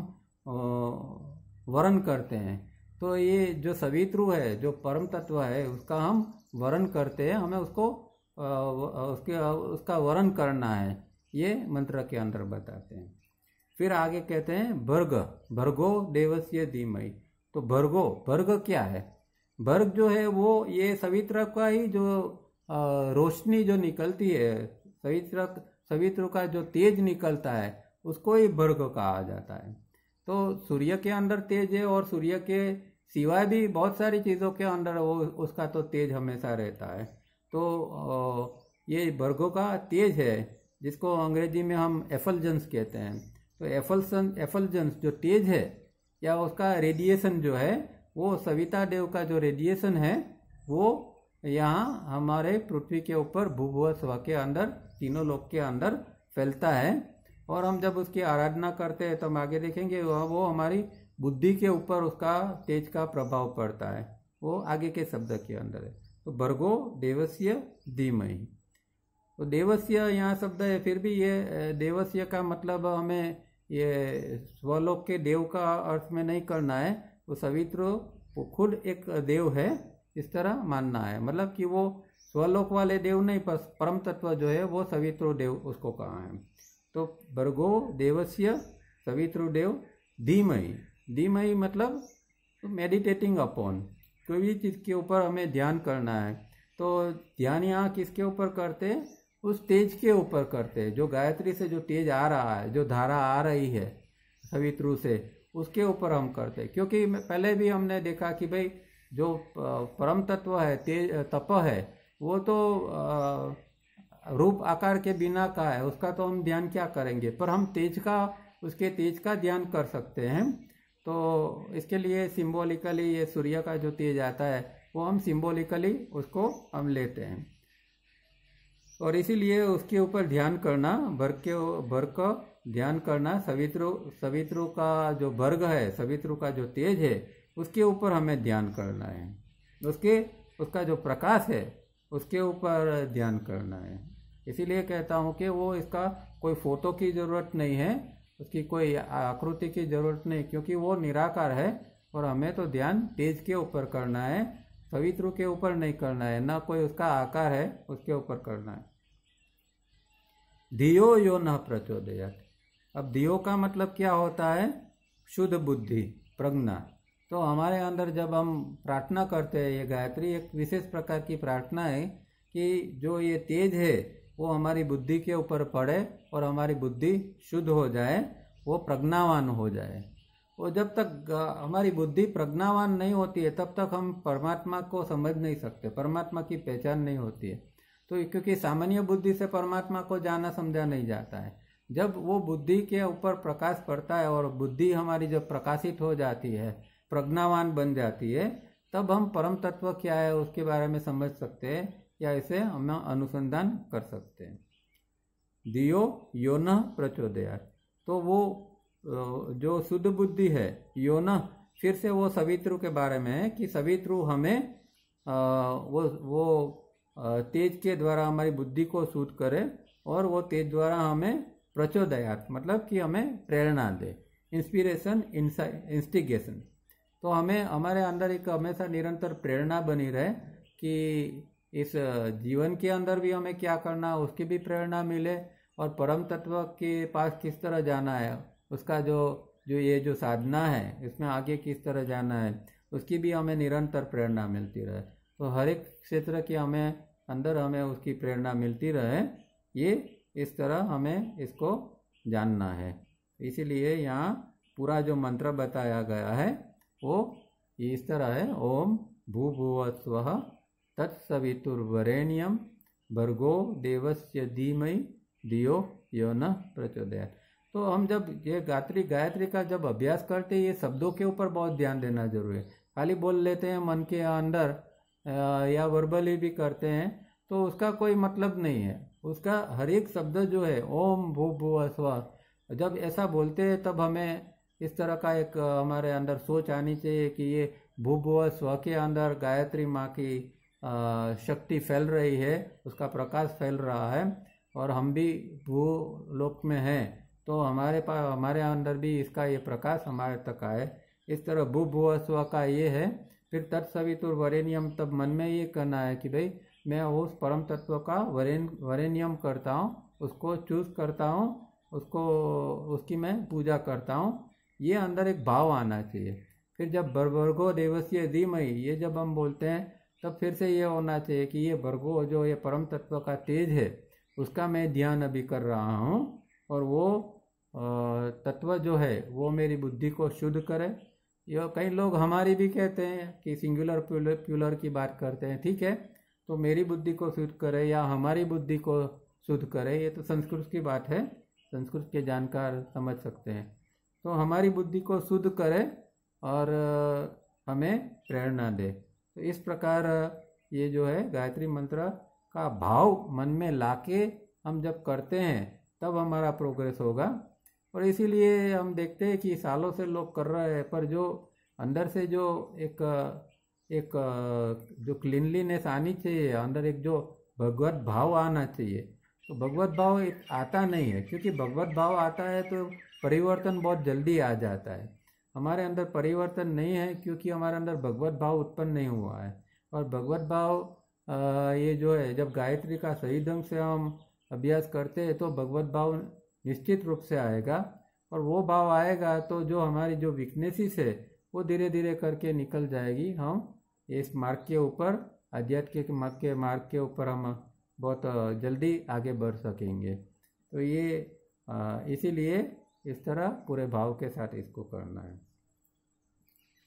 वर्ण करते हैं। तो ये जो सवित्रु है, जो परम तत्व है, उसका हम वर्ण करते हैं, हमें उसको उसका वर्ण करना है, ये मंत्र के अंदर बताते हैं। फिर आगे कहते हैं भर्गो देवस्य धीमहि। तो भर्ग क्या है? भर्ग जो है वो ये सवित्र का ही जो रोशनी जो निकलती है, सवित्र का जो तेज निकलता है, उसको ही भर्ग कहा जाता है। तो सूर्य के अंदर तेज है, और सूर्य के सिवाय भी बहुत सारी चीज़ों के अंदर वो उसका तो तेज हमेशा रहता है। तो ये भर्गों का तेज है, जिसको अंग्रेजी में हम एफलजेंस कहते हैं। तो एफलजेंस जो तेज है, या उसका रेडिएशन जो है, वो सविता देव का जो रेडिएशन है वो यहाँ हमारे पृथ्वी के ऊपर भूभुव स्व के अंदर, तीनों लोक के अंदर फैलता है। और हम जब उसकी आराधना करते हैं तो हम आगे देखेंगे वो हमारी बुद्धि के ऊपर उसका तेज का प्रभाव पड़ता है, वो आगे के शब्द के अंदर है। तो भर्गो देवस्य धीमहि। तो देवस्य यहाँ शब्द है, फिर भी ये देवस्य का मतलब हमें ये स्वलोक के देव का अर्थ में नहीं करना है। वो सवित्र खुद एक देव है, इस तरह मानना है। मतलब कि वो स्वलोक वाले देव नहीं, परम तत्व जो है वो सवित्र देव उसको कहा है। तो भर्गो देवस्य सवित्र देव धीमहि। धीमहि मतलब मेडिटेटिंग अपॉन, कोई भी चीज़ के ऊपर हमें ध्यान करना है। तो ध्यान यहाँ किसके ऊपर करते हैं? उस तेज के ऊपर करते हैं, जो गायत्री से जो तेज आ रहा है, जो धारा आ रही है सवित्रु से, उसके ऊपर हम करते हैं। क्योंकि पहले भी हमने देखा कि भाई जो परम तत्व है, तेज तप है, वो तो रूप आकार के बिना का है, उसका तो हम ध्यान क्या करेंगे, पर हम तेज का, उसके तेज का ध्यान कर सकते हैं। तो इसके लिए सिंबॉलिकली ये सूर्य का जो तेज आता है वो हम सिंबॉलिकली उसको हम लेते हैं, और इसीलिए उसके ऊपर ध्यान करना, भर का ध्यान करना, सवितृ का जो वर्ग है, सवितृ का जो तेज है उसके ऊपर हमें ध्यान करना है, उसका जो प्रकाश है उसके ऊपर ध्यान करना है। इसीलिए कहता हूँ कि वो इसका कोई फोटो की जरूरत नहीं है, उसकी कोई आकृति की जरूरत नहीं, क्योंकि वो निराकार है और हमें तो ध्यान तेज के ऊपर करना है, सवितृ के ऊपर नहीं करना है, ना कोई उसका आकार है उसके ऊपर करना है। धियो यो न प्रचोदयात्। अब धियो का मतलब क्या होता है? शुद्ध बुद्धि, प्रज्ञा। तो हमारे अंदर जब हम प्रार्थना करते हैं, ये गायत्री एक विशेष प्रकार की प्रार्थना है कि जो ये तेज है वो हमारी बुद्धि के ऊपर पड़े और हमारी बुद्धि शुद्ध हो जाए, वो प्रज्ञावान हो जाए। और जब तक हमारी बुद्धि प्रज्ञावान नहीं होती है तब तक हम परमात्मा को समझ नहीं सकते, परमात्मा की पहचान नहीं होती है। तो क्योंकि सामान्य बुद्धि से परमात्मा को जाना समझा नहीं जाता है। जब वो बुद्धि के ऊपर प्रकाश पड़ता है और बुद्धि हमारी जब प्रकाशित हो जाती है, प्रज्ञावान बन जाती है, तब हम परम तत्व क्या है उसके बारे में समझ सकते हैं या इसे हम अनुसंधान कर सकते हैं। दियो यो न प्रचोदयात्। तो वो जो शुद्ध बुद्धि है, यो न, फिर से वो सवितृ के बारे में है कि सवितृ हमें वो तेज के द्वारा हमारी बुद्धि को शुद्ध करे और वो तेज द्वारा हमें प्रचोदयात् मतलब कि हमें प्रेरणा दे, इंस्पिरेशन, इंस्टिगेशन। तो हमें हमारे अंदर एक हमेशा निरंतर प्रेरणा बनी रहे कि इस जीवन के अंदर भी हमें क्या करना उसकी भी प्रेरणा मिले, और परम तत्व के पास किस तरह जाना है, उसका जो ये जो साधना है इसमें आगे किस तरह जाना है, उसकी भी हमें निरंतर प्रेरणा मिलती रहे। तो हर एक क्षेत्र के अंदर हमें उसकी प्रेरणा मिलती रहे, ये इस तरह हमें इसको जानना है। इसीलिए यहाँ पूरा जो मंत्र बताया गया है वो इस तरह है, ओम भूभुवस्वः तत्सवितुर्वरेण्यं भर्गो देवस्य धीमहि धियो यो न प्रचोदयात्। तो हम जब ये गायत्री का जब अभ्यास करते हैं, ये शब्दों के ऊपर बहुत ध्यान देना जरूरी है। खाली बोल लेते हैं मन के अंदर या वर्बली भी करते हैं तो उसका कोई मतलब नहीं है। उसका हर एक शब्द जो है ओम भूभुवस्वः, जब ऐसा बोलते हैं तब हमें इस तरह का एक हमारे अंदर सोच आनी चाहिए कि ये भूभुवस्वः के अंदर गायत्री माँ की शक्ति फैल रही है, उसका प्रकाश फैल रहा है, और हम भी भूलोक में हैं तो हमारे अंदर भी इसका ये प्रकाश हमारे तक आए। इस तरह भूभुवस्वः का ये है। फिर तत्सवितुर्वरेण्यम, तब मन में ये करना है कि भाई मैं उस परम तत्व का वरेण्यम करता हूँ, उसको चूज करता हूँ, उसकी मैं पूजा करता हूँ, ये अंदर एक भाव आना चाहिए। फिर जब भर्गो देवस्य धीमहि, ये जब हम बोलते हैं तब फिर से ये होना चाहिए कि ये भर्गो जो ये परम तत्व का तेज है उसका मैं ध्यान अभी कर रहा हूँ, और वो तत्व जो है वो मेरी बुद्धि को शुद्ध करे। ये कई लोग हमारी भी कहते हैं कि सिंगुलर प्यूलर की बात करते हैं, ठीक है, तो मेरी बुद्धि को शुद्ध करे या हमारी बुद्धि को शुद्ध करे, ये तो संस्कृत की बात है, संस्कृत के जानकार समझ सकते हैं। तो हमारी बुद्धि को शुद्ध करे और हमें प्रेरणा दे। तो इस प्रकार ये जो है गायत्री मंत्र का भाव मन में लाके हम जब करते हैं तब हमारा प्रोग्रेस होगा। और इसीलिए हम देखते हैं कि सालों से लोग कर रहे हैं, पर जो अंदर से जो एक जो क्लीनलीनेस आनी चाहिए, अंदर एक जो भगवत भाव आना चाहिए, तो भगवत भाव आता नहीं है। क्योंकि भगवत भाव आता है तो परिवर्तन बहुत जल्दी आ जाता है। हमारे अंदर परिवर्तन नहीं है क्योंकि हमारे अंदर भगवत भाव उत्पन्न नहीं हुआ है। और भगवत भाव ये जो है, जब गायत्री का सही ढंग से हम अभ्यास करते हैं तो भगवत भाव निश्चित रूप से आएगा। और वो भाव आएगा तो जो हमारी जो वीकनेसेस है वो धीरे धीरे करके निकल जाएगी। हम इस मार्ग के ऊपर, आध्यात्मिक मार्ग के ऊपर हम बहुत जल्दी आगे बढ़ सकेंगे। तो ये इसीलिए इस तरह पूरे भाव के साथ इसको करना है।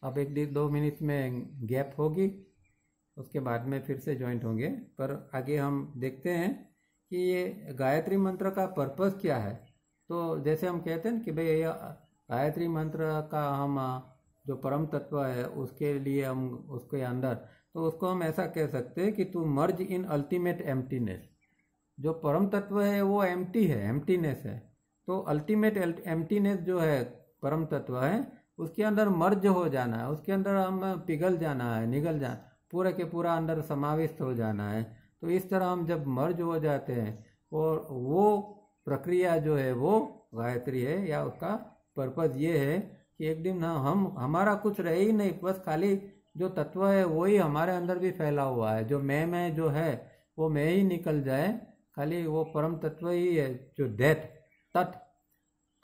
अब 1-2 मिनट में गैप होगी, उसके बाद में फिर से ज्वाइंट होंगे। पर आगे हम देखते हैं कि ये गायत्री मंत्र का पर्पस क्या है। तो जैसे हम कहते हैं कि भाई ये गायत्री मंत्र का हम जो परम तत्व है उसके लिए हम उसके अंदर, तो उसको हम ऐसा कह सकते हैं कि to merge in ultimate emptiness. जो परम तत्व है वो एम्प्टी है, एम्प्टीनेस है। तो अल्टीमेट एम्प्टीनेस जो है परम तत्व है, उसके अंदर मर्ज हो जाना है, उसके अंदर हम पिघल जाना है, निगल जाना, पूरा के पूरा अंदर समाविष्ट हो जाना है। तो इस तरह हम जब मर्ज हो जाते हैं और वो प्रक्रिया जो है वो गायत्री है, या उसका पर्पज ये है कि एक दिन हम हमारा कुछ रहे ही नहीं, बस खाली जो तत्व है वही हमारे अंदर भी फैला हुआ है। जो मैं जो है वो मैं ही निकल जाए, खाली वो परम तत्व ही है जो दैट तत्।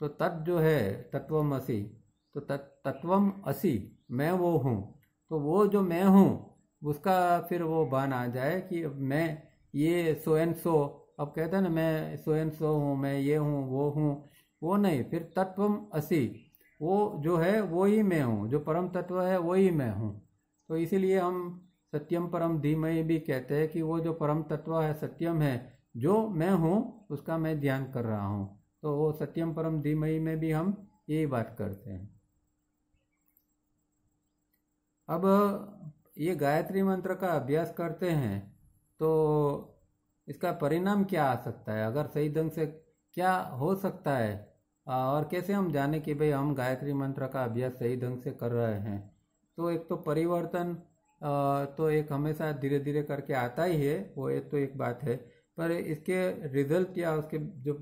तो तत् जो है तत्वमसि, तो तत्वम असि, मैं वो हूँ। तो वो जो मैं हूँ उसका फिर वो भान आ जाए कि मैं ये सो एंड सो, अब कहते हैं ना मैं सो एंड सो हूँ, मैं ये हूँ वो हूँ, वो नहीं, फिर तत्वम असि, वो जो है वो ही मैं हूँ, जो परम तत्व है वो ही मैं हूँ। तो इसीलिए हम सत्यम परम धीमहि भी कहते हैं कि वो जो परम तत्व है सत्यम है, जो मैं हूँ उसका मैं ध्यान कर रहा हूँ। तो वो सत्यम परम धीमहि में भी हम यही बात करते हैं। अब ये गायत्री मंत्र का अभ्यास करते हैं तो इसका परिणाम क्या आ सकता है, अगर सही ढंग से क्या हो सकता है, और कैसे हम जाने कि भाई हम गायत्री मंत्र का अभ्यास सही ढंग से कर रहे हैं। तो एक तो परिवर्तन तो एक हमेशा धीरे धीरे करके आता ही है, वो एक तो एक बात है। पर इसके रिजल्ट या उसके जो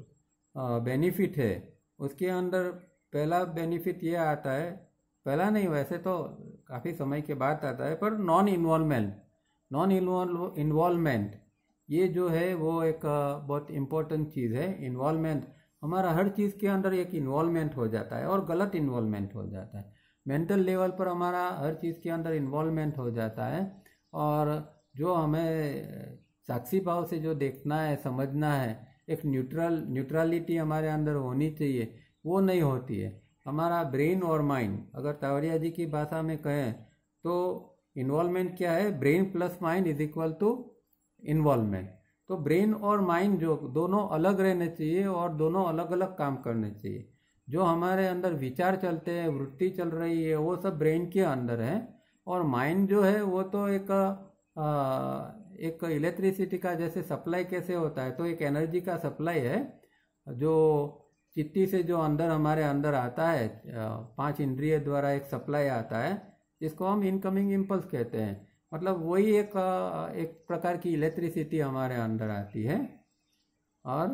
बेनिफिट है उसके अंदर पहला बेनिफिट ये आता है, पहला नहीं वैसे तो काफ़ी समय के बाद आता है, पर नॉन इन्वॉल्वमेंट ये जो है वो एक बहुत इम्पोर्टेंट चीज़ है। इन्वॉल्वमेंट, हमारा हर चीज़ के अंदर एक इन्वॉल्वमेंट हो जाता है और गलत इन्वॉल्वमेंट हो जाता है। मेंटल लेवल पर हमारा हर चीज़ के अंदर इन्वॉल्वमेंट हो जाता है, और जो हमें साक्षी भाव से जो देखना है समझना है, एक न्यूट्रलिटी हमारे अंदर होनी चाहिए, वो नहीं होती है। हमारा ब्रेन और माइंड, अगर तावड़िया जी की भाषा में कहें तो इन्वॉल्वमेंट क्या है, brain plus mind is equal to involvement. तो ब्रेन और माइंड जो दोनों अलग रहने चाहिए और दोनों अलग अलग काम करने चाहिए। जो हमारे अंदर विचार चलते हैं, वृत्ति चल रही है, वो सब ब्रेन के अंदर है, और माइंड जो है वो तो एक इलेक्ट्रिसिटी का जैसे सप्लाई कैसे होता है, तो एक एनर्जी का सप्लाई है जो चित्ती से जो अंदर हमारे अंदर आता है, 5 इंद्रिय द्वारा एक सप्लाई आता है जिसको हम इनकमिंग इम्पल्स कहते हैं। मतलब वही एक प्रकार की इलेक्ट्रिसिटी हमारे अंदर आती है, और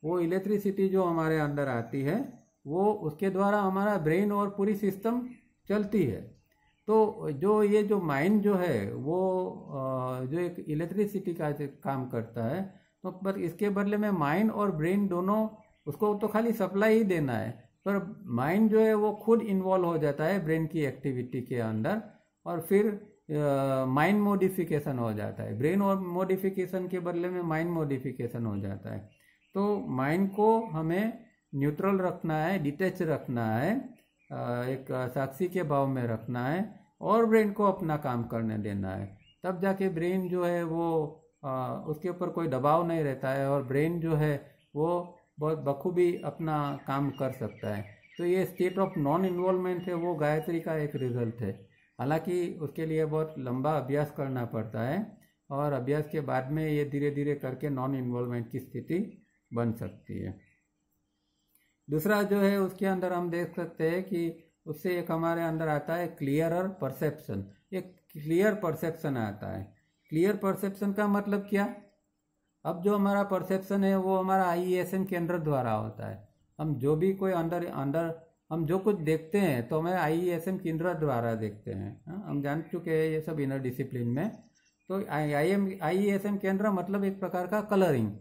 वो इलेक्ट्रिसिटी जो हमारे अंदर आती है वो उसके द्वारा हमारा ब्रेन और पूरी सिस्टम चलती है। तो जो ये जो माइंड जो है वो जो एक इलेक्ट्रिसिटी का काम करता है, तो पर इसके बदले में माइंड और ब्रेन दोनों, उसको तो खाली सप्लाई ही देना है, पर माइंड जो है वो खुद इन्वॉल्व हो जाता है ब्रेन की एक्टिविटी के अंदर, और फिर माइंड मॉडिफिकेशन हो जाता है। ब्रेन और मॉडिफिकेशन के बदले में माइंड मॉडिफिकेशन हो जाता है। तो माइंड को हमें न्यूट्रल रखना है, डिटैच रखना है, एक साक्षी के भाव में रखना है, और ब्रेन को अपना काम करने देना है। तब जाके ब्रेन जो है वो उसके ऊपर कोई दबाव नहीं रहता है, और ब्रेन जो है वो बहुत बखूबी अपना काम कर सकता है। तो ये स्टेट ऑफ नॉन इन्वॉल्वमेंट है, वो गायत्री का एक रिजल्ट है। हालांकि उसके लिए बहुत लंबा अभ्यास करना पड़ता है, और अभ्यास के बाद में ये धीरे धीरे करके नॉन इन्वॉल्वमेंट की स्थिति बन सकती है। दूसरा जो है उसके अंदर हम देख सकते हैं कि उससे एक हमारे अंदर आता है क्लियरर परसेप्शन। एक क्लियर परसेप्शन आता है। क्लियर परसेप्शन का मतलब क्या, अब जो हमारा परसेप्शन है वो हमारा आईईएसएन केंद्र द्वारा होता है। हम जो भी कोई अंदर हम जो कुछ देखते हैं तो हमें आईईएसएन केंद्र द्वारा देखते हैं। हम जान चुके हैं ये सब इनर डिसिप्लिन में। तो आईईएसएन केंद्र मतलब एक प्रकार का कलरिंग।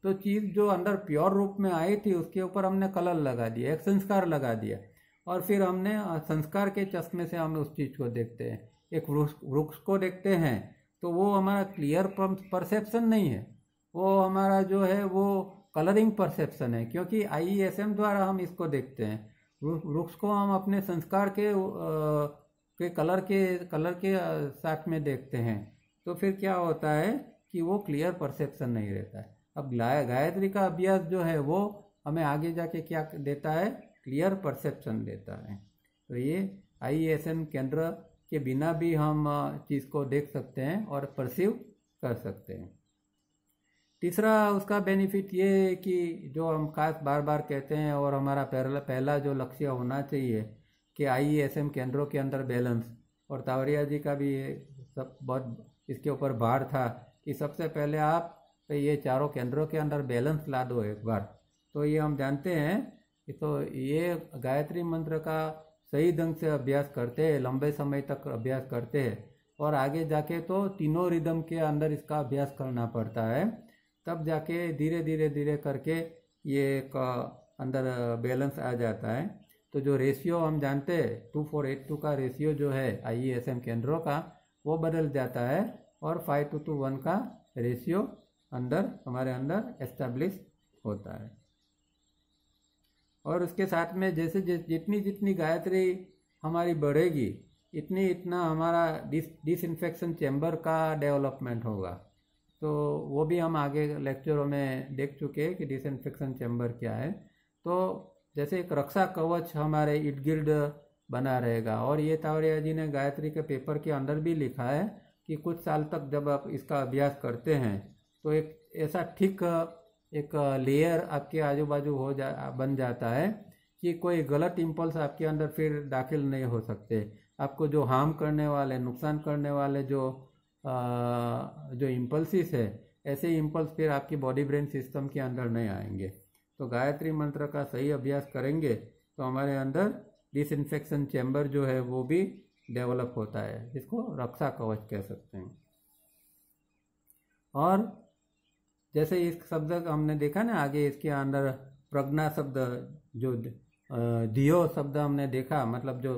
तो चीज़ जो अंदर प्योर रूप में आई थी उसके ऊपर हमने कलर लगा दिया, एक संस्कार लगा दिया, और फिर हमने संस्कार के चश्मे से हम उस चीज़ को देखते हैं। एक वृक्ष को देखते हैं तो वो हमारा क्लियर परसेप्शन नहीं है, वो हमारा जो है वो कलरिंग परसेप्शन है, क्योंकि IESM द्वारा हम इसको देखते हैं। वृक्ष को हम अपने संस्कार के कलर के साथ में देखते हैं, तो फिर क्या होता है कि वो क्लियर परसेप्शन नहीं रहता है। अब गायत्री का अभ्यास जो है वो हमें आगे जाके क्या देता है, क्लियर परसेप्शन देता है। तो ये IESM केंद्र के बिना भी हम चीज़ को देख सकते हैं और परसीव कर सकते हैं। तीसरा उसका बेनिफिट ये है कि जो हम खास बार बार कहते हैं और हमारा पहला जो लक्ष्य होना चाहिए कि IESM केंद्रों के अंदर बैलेंस, और तावरिया जी का भी ये सब बहुत इसके ऊपर भार था कि सबसे पहले आप ये चारों केंद्रों के अंदर बैलेंस ला दो एक बार। तो ये हम जानते हैं कि तो ये गायत्री मंत्र का सही ढंग से अभ्यास करते हैं, लंबे समय तक अभ्यास करते हैं, और आगे जाके तो तीनों रिदम के अंदर इसका अभ्यास करना पड़ता है, तब जाके धीरे धीरे धीरे करके ये एक अंदर बैलेंस आ जाता है। तो जो रेशियो हम जानते हैं 2482 का रेशियो जो है IESM केंद्रों का, वो बदल जाता है और 5:1 का रेशियो हमारे अंदर एस्टेब्लिश होता है। और उसके साथ में जैसे जितनी जितनी गायत्री हमारी बढ़ेगी इतना हमारा डिसइंफेक्शन चैम्बर का डेवलपमेंट होगा। तो वो भी हम आगे लेक्चरों में देख चुके हैं कि डिसइंफेक्शन चैम्बर क्या है। तो जैसे एक रक्षा कवच हमारे इर्द गिर्द बना रहेगा, और ये तावरिया जी ने गायत्री के पेपर के अंदर भी लिखा है कि कुछ साल तक जब आप इसका अभ्यास करते हैं तो एक ऐसा ठीक एक लेयर आपके आजू बाजू बन जाता है कि कोई गलत इम्पल्स आपके अंदर फिर दाखिल नहीं हो सकते। आपको जो हार्म करने वाले, नुकसान करने वाले जो इम्पल्सिस है, ऐसे इम्पल्स फिर आपकी बॉडी ब्रेन सिस्टम के अंदर नहीं आएंगे। तो गायत्री मंत्र का सही अभ्यास करेंगे तो हमारे अंदर डिसइंफेक्शन चैम्बर जो है वो भी डेवलप होता है, जिसको रक्षा कवच कह सकते हैं। और जैसे इस शब्द हमने देखा ना आगे, इसके अंदर प्रज्ञा शब्द, जो दियो शब्द हमने देखा, मतलब जो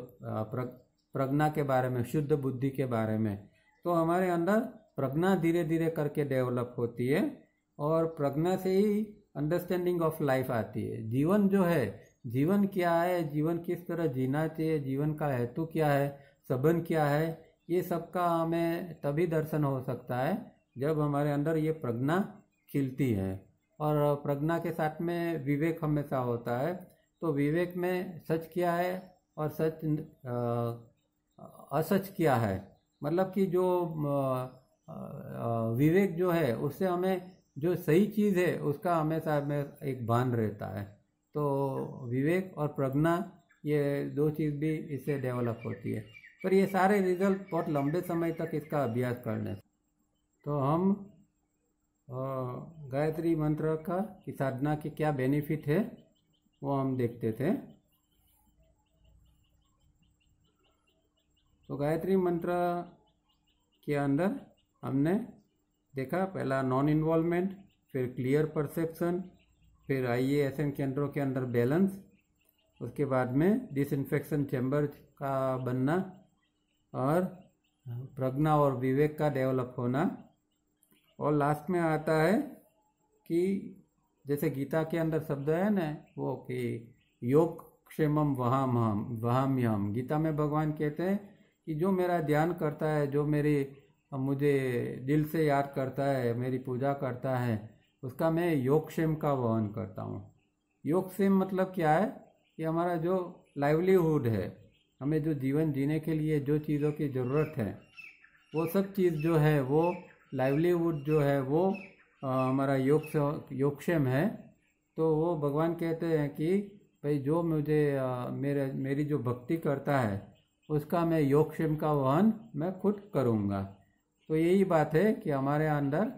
प्रज्ञा के बारे में, शुद्ध बुद्धि के बारे में, तो हमारे अंदर प्रज्ञा धीरे धीरे करके डेवलप होती है, और प्रज्ञा से ही अंडरस्टैंडिंग ऑफ लाइफ आती है। जीवन जो है, जीवन क्या है, जीवन किस तरह जीना चाहिए, जीवन का हेतु क्या है, संबंध क्या है, ये सब का हमें तभी दर्शन हो सकता है जब हमारे अंदर ये प्रज्ञा खिलती है। और प्रज्ञा के साथ में विवेक हमेशा होता है। तो विवेक में सच क्या है और असच क्या है, मतलब कि जो विवेक जो है उससे हमें जो सही चीज़ है उसका हमेशा हमें एक भान रहता है। तो विवेक और प्रज्ञा, ये दो चीज़ भी इससे डेवलप होती है। पर ये सारे रिजल्ट बहुत लंबे समय तक इसका अभ्यास करने। तो हम गायत्री मंत्र की साधना के क्या बेनिफिट है वो हम देखते थे। तो गायत्री मंत्र के अंदर हमने देखा, पहला नॉन इन्वॉल्वमेंट, फिर क्लियर परसेप्शन, फिर IESM केंद्रों के अंदर बैलेंस, उसके बाद में डिसइंफेक्शन चैम्बर का बनना, और प्रज्ञा और विवेक का डेवलप होना, और लास्ट में आता है कि जैसे गीता के अंदर शब्द है ना वो कि योग क्षेमम वहाम्यहम। गीता में भगवान कहते हैं कि जो मेरा ध्यान करता है, जो मुझे दिल से याद करता है, मेरी पूजा करता है, उसका मैं योगक्षेम का वहन करता हूँ। योगक्षेम मतलब क्या है कि हमारा जो लाइवलीहुड है, हमें जो जीवन जीने के लिए जो चीज़ों की ज़रूरत है, वो सब चीज़ जो है वो लाइवलीहुड जो है वो हमारा योगक्षेम है। तो वो भगवान कहते हैं कि भाई जो मुझे मेरी जो भक्ति करता है उसका मैं योगक्षेम का वहन मैं खुद करूँगा। तो यही बात है कि हमारे अंदर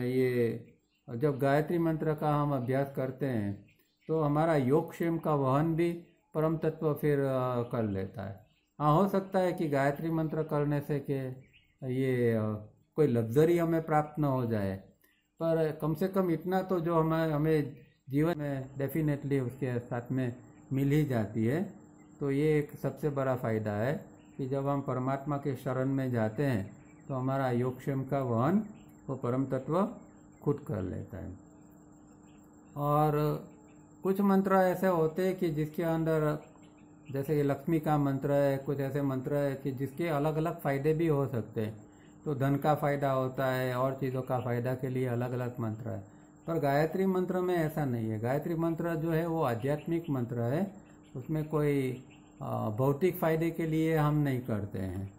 ये जब गायत्री मंत्र का हम अभ्यास करते हैं तो हमारा योगक्षेम का वहन भी परम तत्व फिर कर लेता है। हाँ, हो सकता है कि गायत्री मंत्र करने से कि ये कोई लग्जरी हमें प्राप्त न हो जाए, पर कम से कम इतना तो जो हमें जीवन में डेफिनेटली उसके साथ में मिल ही जाती है। तो ये एक सबसे बड़ा फ़ायदा है कि जब हम परमात्मा के शरण में जाते हैं तो हमारा योगक्षेम का वहन वो परम तत्व खुद कर लेता है। और कुछ मंत्र ऐसे होते हैं कि जिसके अंदर, जैसे कि लक्ष्मी का मंत्र है, कुछ ऐसे मंत्र है कि जिसके अलग अलग फ़ायदे भी हो सकते हैं। तो धन का फ़ायदा होता है और चीज़ों का फ़ायदा के लिए अलग अलग मंत्र है। पर गायत्री मंत्र में ऐसा नहीं है। गायत्री मंत्र जो है वो आध्यात्मिक मंत्र है, उसमें कोई भौतिक फ़ायदे के लिए हम नहीं करते हैं।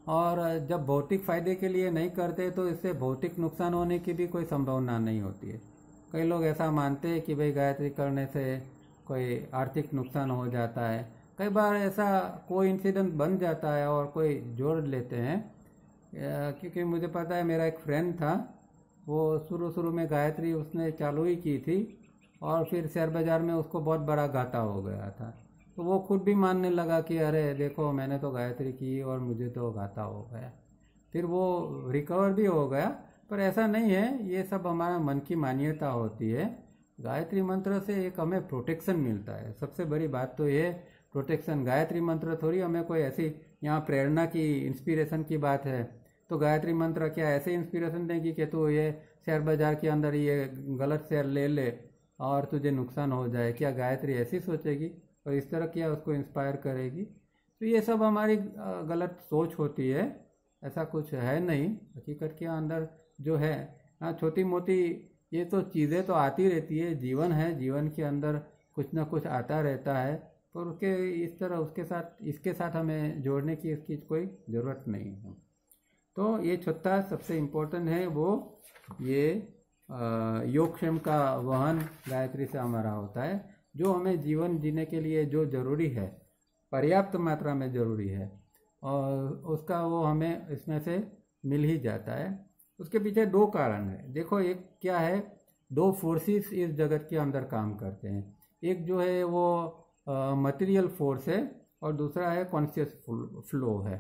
और जब भौतिक फ़ायदे के लिए नहीं करते तो इससे भौतिक नुकसान होने की भी कोई संभावना नहीं होती है। कई लोग ऐसा मानते हैं कि भाई गायत्री करने से कोई आर्थिक नुकसान हो जाता है। कई बार ऐसा कोई इंसिडेंट बन जाता है और कोई जोड़ लेते हैं, क्योंकि मुझे पता है, मेरा एक फ्रेंड था, वो शुरू शुरू में गायत्री उसने चालू ही की थी और फिर शेयर बाज़ार में उसको बहुत बड़ा घाटा हो गया था। तो वो खुद भी मानने लगा कि अरे देखो, मैंने तो गायत्री की और मुझे तो घाटा हो गया। फिर वो रिकवर भी हो गया। पर ऐसा नहीं है, ये सब हमारा मन की मान्यता होती है। गायत्री मंत्र से एक हमें प्रोटेक्शन मिलता है। सबसे बड़ी बात तो ये प्रोटेक्शन। गायत्री मंत्र थोड़ी हमें कोई ऐसी यहाँ प्रेरणा की, इंस्पिरेशन की बात है। तो गायत्री मंत्र क्या ऐसे इंस्पिरेशन देगी कि तू ये शेयर बाजार के अंदर ये गलत शेयर ले ले और तुझे नुकसान हो जाए? क्या गायत्री ऐसी सोचेगी और इस तरह क्या उसको इंस्पायर करेगी? तो ये सब हमारी गलत सोच होती है। ऐसा कुछ है नहीं। हकीकत के अंदर जो है, हाँ, छोटी मोटी ये तो चीज़ें तो आती रहती है। जीवन है, जीवन के अंदर कुछ ना कुछ आता रहता है। पर उसके इस तरह उसके साथ, इसके साथ हमें जोड़ने की इसकी कोई ज़रूरत नहीं है। तो ये छोटा सबसे इम्पोर्टेंट है, वो ये योगक्षेम का वहन गायत्री से हमारा होता है, जो हमें जीवन जीने के लिए जो ज़रूरी है, पर्याप्त मात्रा में ज़रूरी है, और उसका वो हमें इसमें से मिल ही जाता है। उसके पीछे दो कारण है। देखो, एक क्या है, दो फोर्सेस इस जगत के अंदर काम करते हैं। एक जो है वो मटेरियल फोर्स है और दूसरा है कॉन्शियस फ्लो है।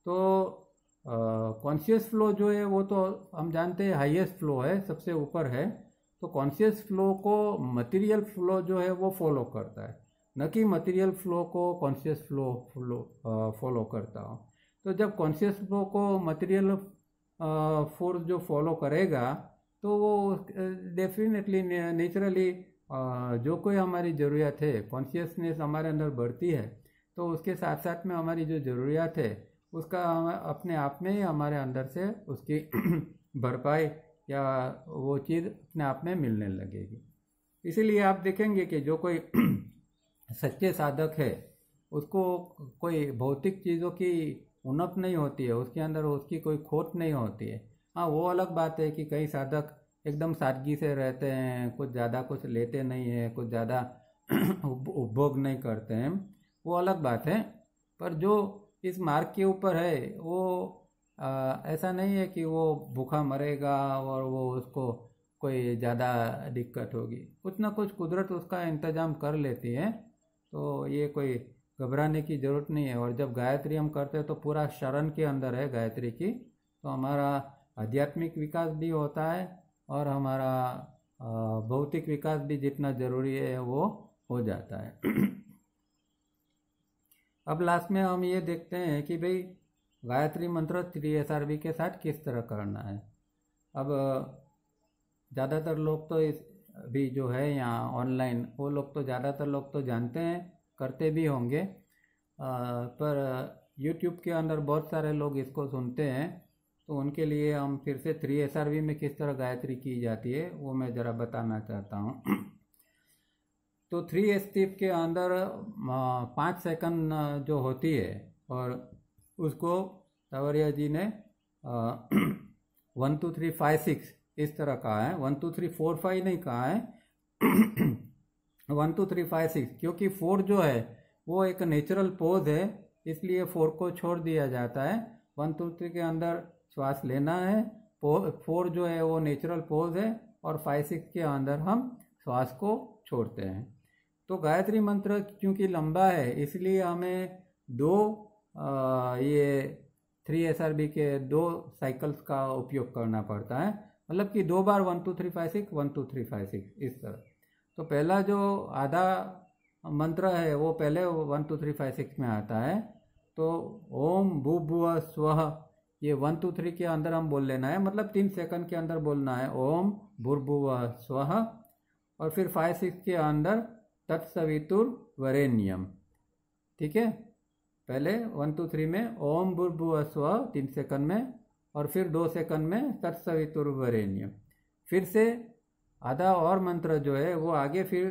तो कॉन्शियस फ्लो जो है वो तो हम जानते हैं हाईएस्ट फ्लो है, सबसे ऊपर है। तो कॉन्शियस फ्लो को मटेरियल फ्लो जो है वो फॉलो करता है, न कि मटेरियल फ्लो को कॉन्शियस फ्लो फॉलो करता हो। तो जब कॉन्शियस फ्लो को मटेरियल फोर्स जो फॉलो करेगा, तो वो डेफिनेटली, नेचुरली, जो कोई हमारी ज़रूरत है, कॉन्शियसनेस हमारे अंदर बढ़ती है, तो उसके साथ साथ में हमारी जो ज़रूरियात है उसका अपने आप में ही हमारे अंदर से उसकी भरपाई या वो चीज़ अपने आप में मिलने लगेगी। इसीलिए आप देखेंगे कि जो कोई सच्चे साधक है, उसको कोई भौतिक चीज़ों की उणप नहीं होती है, उसके अंदर उसकी कोई खोट नहीं होती है। हाँ, वो अलग बात है कि कई साधक एकदम सादगी से रहते हैं, कुछ ज़्यादा कुछ लेते नहीं हैं, कुछ ज़्यादा उपभोग नहीं करते हैं, वो अलग बात है। पर जो इस मार्ग के ऊपर है, वो ऐसा नहीं है कि वो भूखा मरेगा और वो उसको कोई ज़्यादा दिक्कत होगी। कुछ ना कुछ कुदरत उसका इंतज़ाम कर लेती है। तो ये कोई घबराने की ज़रूरत नहीं है। और जब गायत्री हम करते हैं तो पूरा शरण के अंदर है गायत्री की, तो हमारा आध्यात्मिक विकास भी होता है और हमारा भौतिक विकास भी जितना ज़रूरी है वो हो जाता है। अब लास्ट में हम ये देखते हैं कि भाई गायत्री मंत्र 3SRB के साथ किस तरह करना है। अब ज़्यादातर लोग तो इस भी जो है यहाँ ऑनलाइन, वो लोग तो ज़्यादातर लोग तो जानते हैं, करते भी होंगे, पर YouTube के अंदर बहुत सारे लोग इसको सुनते हैं। तो उनके लिए हम फिर से 3SRB में किस तरह गायत्री की जाती है वो मैं ज़रा बताना चाहता हूँ। तो 3 स्टेप के अंदर 5 सेकंड जो होती है, और उसको सावरिया जी ने 1 2 3 5 6 इस तरह कहा है। 1 2 3 4 5 नहीं कहा है। 1 2 3 5 6, क्योंकि 4 जो है वो एक नेचुरल पोज है, इसलिए 4 को छोड़ दिया जाता है। 1 2 3 के अंदर श्वास लेना है, 4 जो है वो नेचुरल पोज है, और 5 6 के अंदर हम श्वास को छोड़ते हैं। तो गायत्री मंत्र क्योंकि लंबा है, इसलिए हमें ये 3SRB के 2 साइकिल्स का उपयोग करना पड़ता है। मतलब कि 2 बार 1 2 3 5 6 1 2 3 5 6 इस तरह। तो पहला जो आधा मंत्र है वो पहले 1 2 3 5 6 में आता है। तो ओम भूर्भुवः स्वः, ये 1 2 3 के अंदर हम बोल लेना है, मतलब 3 सेकंड के अंदर बोलना है। ओम भूर्भुवः स्वः, और फिर 5-6 के अंदर तत्सवितुर्वरेण्यम। ठीक है, पहले 1 2 3 में ओम भूर्भुवः स्वः 3 सेकंड में, और फिर 2 सेकंड में तत्सवितुर्वरेण्यम। फिर से आधा और मंत्र जो है वो आगे फिर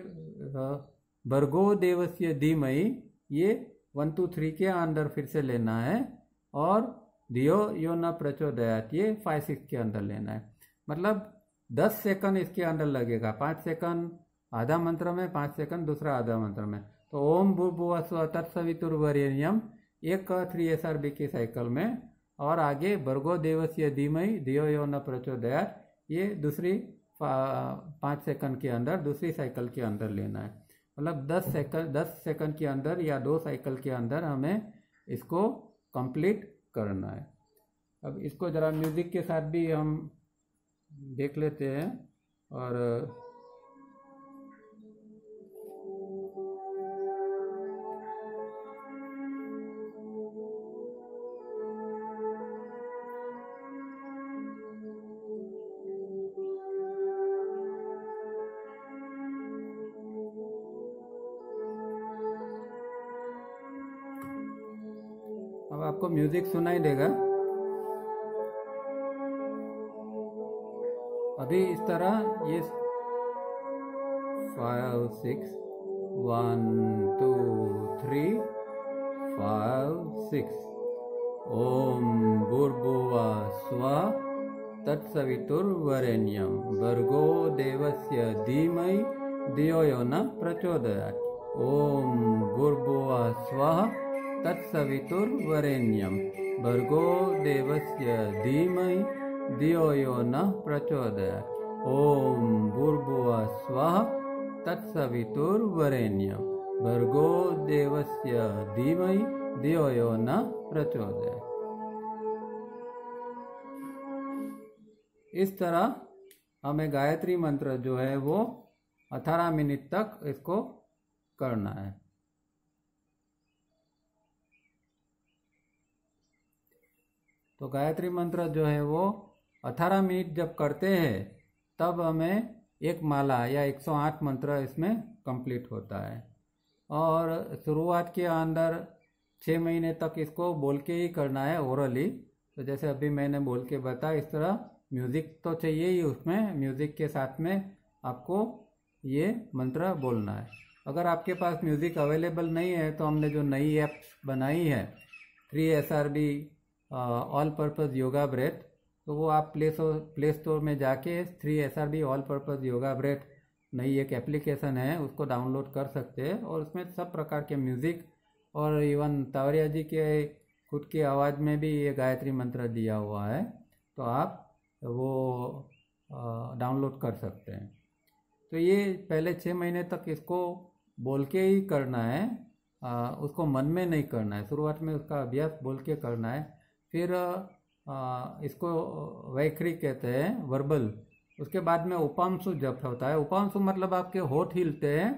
भर्गो देवस्य धीमहि, ये 1 2 3 के अंदर फिर से लेना है, और धियो यो न प्रचोदयात ये 5-6 के अंदर लेना है। मतलब 10 सेकंड इसके अंदर लगेगा, 5 सेकंड आधा मंत्र में, 5 सेकंड दूसरा आधा मंत्र में। तो ओम भूर्भुवः स्वः तत्सवितुर्वरेण्यम एक 3 SRB की साइकिल में, और आगे भर्गो देवस्य धीमहि धियो यो न प्रचोदयात ये दूसरी 5 सेकंड के अंदर दूसरी साइकिल के अंदर लेना है। मतलब 10 सेकंड के अंदर या 2 साइकिल के अंदर हमें इसको कंप्लीट करना है। अब इसको ज़रा म्यूज़िक के साथ भी हम देख लेते हैं। और अब आपको म्यूजिक सुनाई देगा। अभी इस तरह ये 5 6 1 2 3 5 6 ओम भूर्भुवः स्वः तत्सवितुर्वरेण्यम भर्गो देवस्य धीमहि धियो यो न प्रचोदयात्। ओम भूर्भुवः स्वः तत्सवितुर्वरेण्यम भर्गो देवस्य धीमहि धियो यो न प्रचोदयात्। ओम भूर्भुवः स्वः तत्सवितुर्वरेण्यम भर्गो देवस्य धीमहि धियो यो न प्रचोदयात्। इस तरह हमें गायत्री मंत्र जो है वो 18 मिनट तक इसको करना है। तो गायत्री मंत्र जो है वो 18 मिनट जब करते हैं तब हमें एक माला या 108 मंत्र इसमें कंप्लीट होता है। और शुरुआत के अंदर 6 महीने तक इसको बोल के ही करना है ओरली। तो जैसे अभी मैंने बोल के बताया, इस तरह म्यूज़िक तो चाहिए ही, उसमें म्यूज़िक के साथ में आपको ये मंत्र बोलना है। अगर आपके पास म्यूज़िक अवेलेबल नहीं है तो हमने जो नई ऐप्स बनाई है 3SRB all purpose yoga breath, तो वो आप प्ले स्टोर में जाके 3SRB all purpose yoga breath नई एक एप्लीकेशन है, उसको डाउनलोड कर सकते हैं। और उसमें सब प्रकार के म्यूज़िक और इवन तावरिया जी के खुद की आवाज़ में भी ये गायत्री मंत्र दिया हुआ है, तो आप वो डाउनलोड कर सकते हैं। तो ये पहले 6 महीने तक इसको बोल के ही करना है, उसको मन में नहीं करना है। शुरुआत में उसका अभ्यास बोल के करना है। फिर इसको वैखरी कहते हैं, वर्बल। उसके बाद में उपांशु जप होता है। उपांशु मतलब आपके होठ हिलते हैं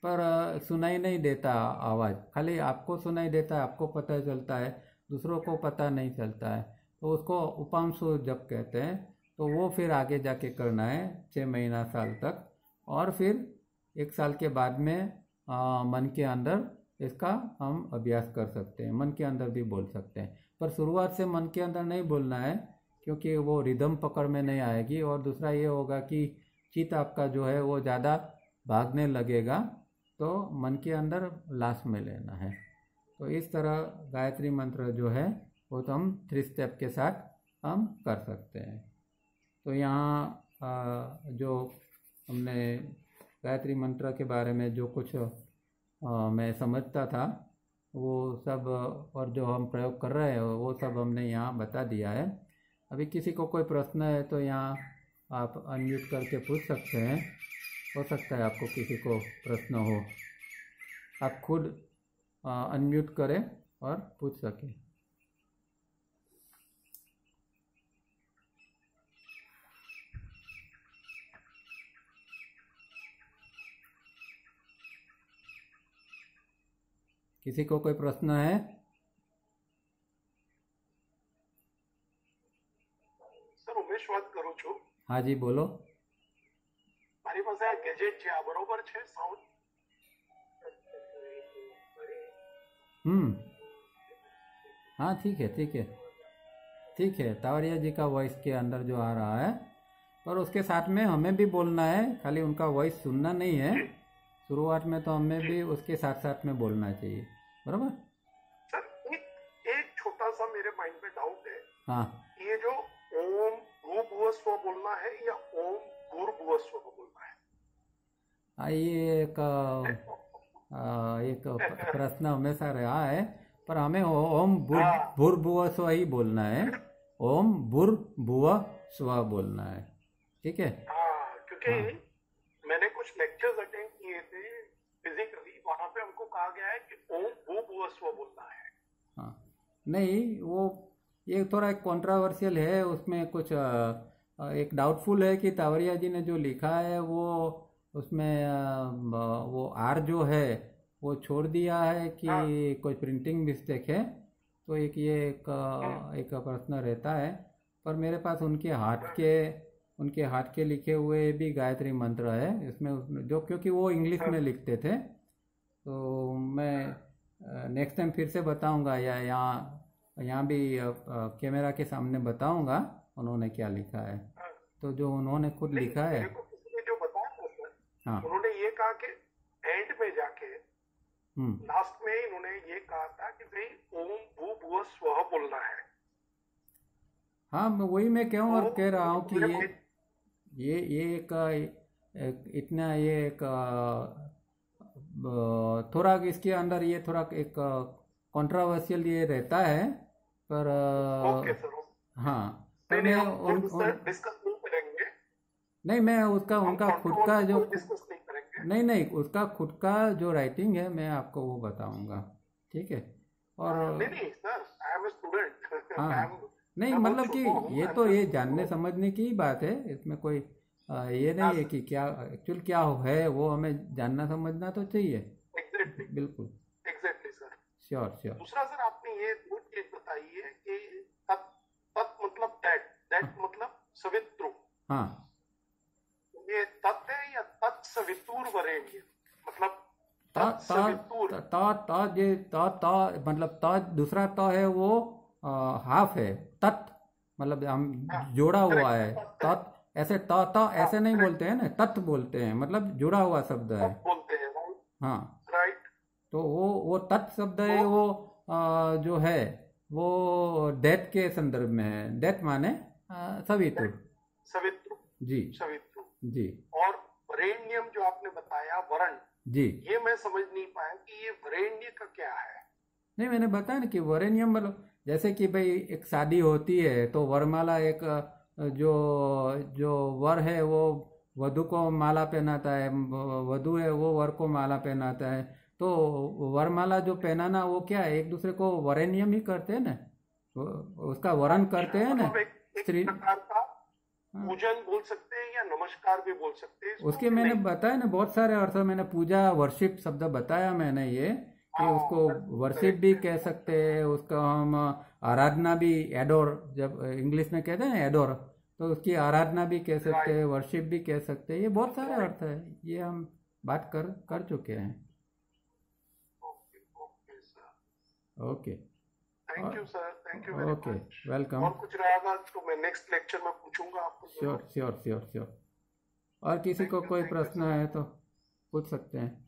पर सुनाई नहीं देता आवाज़, खाली आपको सुनाई देता है, आपको पता चलता है, दूसरों को पता नहीं चलता है, तो उसको उपांशु जप कहते हैं। तो वो फिर आगे जाके करना है 6 महीना साल तक। और फिर 1 साल के बाद में मन के अंदर इसका हम अभ्यास कर सकते हैं, मन के अंदर भी बोल सकते हैं। पर शुरुआत से मन के अंदर नहीं बोलना है, क्योंकि वो रिदम पकड़ में नहीं आएगी। और दूसरा ये होगा कि चित्त आपका जो है वो ज़्यादा भागने लगेगा, तो मन के अंदर लास्ट में लेना है। तो इस तरह गायत्री मंत्र जो है वो तो हम 3 स्टेप के साथ हम कर सकते हैं। तो यहाँ जो हमने गायत्री मंत्र के बारे में जो कुछ मैं समझता था वो सब, और जो हम प्रयोग कर रहे हैं वो सब हमने यहाँ बता दिया है। अभी किसी को कोई प्रश्न है तो यहाँ आप अनम्यूट करके पूछ सकते हैं। हो सकता है आपको किसी को प्रश्न हो, आप खुद अनम्यूट करें और पूछ सकें। किसी को कोई प्रश्न है? सर उमेश बात करूँ छू। हाँ जी बोलो। મારી પાસે સાહેબ ગેજેટ છે આ બરોબર છે સાઉન્ડ? हाँ ठीक है ठीक है ठीक है। तावरिया जी का वॉइस के अंदर जो आ रहा है, पर उसके साथ में हमें भी बोलना है, खाली उनका वॉइस सुनना नहीं है। शुरुआत में तो हमें भी उसके साथ साथ में बोलना चाहिए, बराबर? सर एक छोटा सा मेरे माइंड में डाउट है। हाँ, ये जो ओम भूर्भुवस्व बोलना है या ओम भूर्भुवस्व बोलना है? ये एक प्रश्न हमेशा रहा है, पर हमें ओम भूर्भुवस्व ही बोलना है। ओम भूर्भुवस्व बोलना है, ठीक है? क्योंकि मैंने कुछ लेक्चर्स अटेंड किए थे फिजिकली, वहां पे हमको कहा गया है कि ओम भूर्भुवस्व बोलना है। हाँ, नहीं, वो ये थोड़ा कंट्रोवर्शियल है, उसमें कुछ एक डाउटफुल है कि तावरिया जी ने जो लिखा है वो उसमें वो आर जो है वो छोड़ दिया है कि कोई प्रिंटिंग मिस्टेक है। तो एक ये एक प्रश्न रहता है, पर मेरे पास उनके हाथ के लिखे हुए भी गायत्री मंत्र है इसमें, जो क्योंकि वो इंग्लिश में लिखते थे। तो मैं नेक्स्ट टाइम फिर से बताऊंगा, या यहाँ भी कैमरा के सामने बताऊंगा उन्होंने क्या लिखा है। तो जो उन्होंने खुद लिखा है, जो बताया था सर, हाँ, उन्होंने ये कहा कि एंड में जाके लास्ट में इन्होंने ये कहा था कि भाई ओम भूर्भुवस्व बोलना है। हाँ, वही मैं क्यों और कह रहा हूँ कि ये एक इतना ये एक थोड़ा इसके अंदर ये थोड़ा एक कंट्रोवर्शियल ये रहता है, पर हाँ, पर मैं डिस्कस नहीं करेंगे। नहीं, मैं उनका खुद का जो डिस्कस नहीं करेंगे। नहीं, उसका खुद का जो राइटिंग है मैं आपको वो बताऊंगा, ठीक है? और नहीं sir, I am a student. हाँ, नहीं मतलब कि ये तो ये जानने समझने की ही बात है, इसमें कोई ये नहीं है कि क्या एक्चुअल क्या है, वो हमें जानना समझना तो चाहिए। एग्जैक्टली, बिल्कुल, एग्जैक्टली सर। श्योर। दूसरा सर, आपने ये दो चीज बताई है कि तत् मतलब दैट मतलब सवित्रु। हाँ, ये तत् है या तत्सवितुर वरेण्य, मतलब मतलब दूसरा त है वो हाफ है, तत् मतलब हम जोड़ा हुआ है। तत् ऐसे त ऐसे नहीं बोलते हैं ना, तत् बोलते हैं, मतलब जुड़ा हुआ शब्द है, बोलते हैं। हाँ, राइट। तो वो तत् शब्द है, वो जो है वो डेथ के संदर्भ में है। डेथ माने सवितुर जी, सवितुर जी। और वरेण्यम जो आपने बताया वरण जी, ये मैं समझ नहीं पाया कि ये वरेण्य का क्या है। नहीं, मैंने बताया ना कि वरेण्यम मतलब जैसे कि भाई एक शादी होती है तो वरमाला एक जो वर है वो वधु को माला पहनाता है, वधु है वो वर को माला पहनाता है। तो वरमाला जो पहनाना वो क्या है, एक दूसरे को वरेण्यम ही करते हैं ना, उसका वरण करते हैं ना। स्त्री पूजन बोल सकते हैं या नमस्कार भी बोल सकते हैं उसके, मैंने बताया ना बहुत सारे अर्थ। मैंने पूजा वर्शिप शब्द बताया मैंने, ये कि उसको वर्शिप भी कह सकते हैं, उसका हम आराधना भी, एडोर जब इंग्लिश में कहते हैं एडोर, तो उसकी आराधना भी कह सकते हैं, वर्शिप भी कह सकते हैं। ये बहुत सारे अर्थ है, ये हम बात कर चुके हैं। Okay, thank you sir, thank you very much. Okay, welcome. और कुछ रहेगा तो मैं नेक्स्ट लेक्चर में पूछूंगा आपको। श्योर। और किसी को कोई प्रश्न है तो पूछ सकते हैं।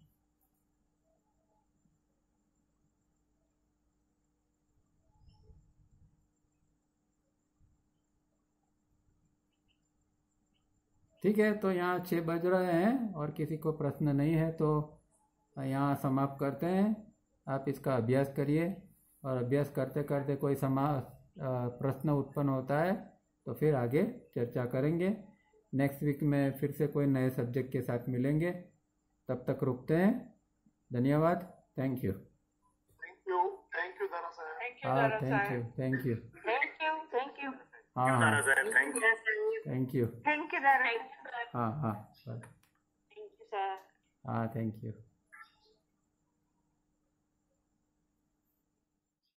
ठीक है, तो यहाँ 6 बज रहे हैं और किसी को प्रश्न नहीं है तो यहाँ समाप्त करते हैं। आप इसका अभ्यास करिए, और अभ्यास करते करते कोई प्रश्न उत्पन्न होता है तो फिर आगे चर्चा करेंगे। नेक्स्ट वीक में फिर से कोई नए सब्जेक्ट के साथ मिलेंगे, तब तक रुकते हैं। धन्यवाद, थैंक यू दारा साहब। हाँ, थैंक यू हाँ, थैंक यू दारा। हाँ, थैंक यू।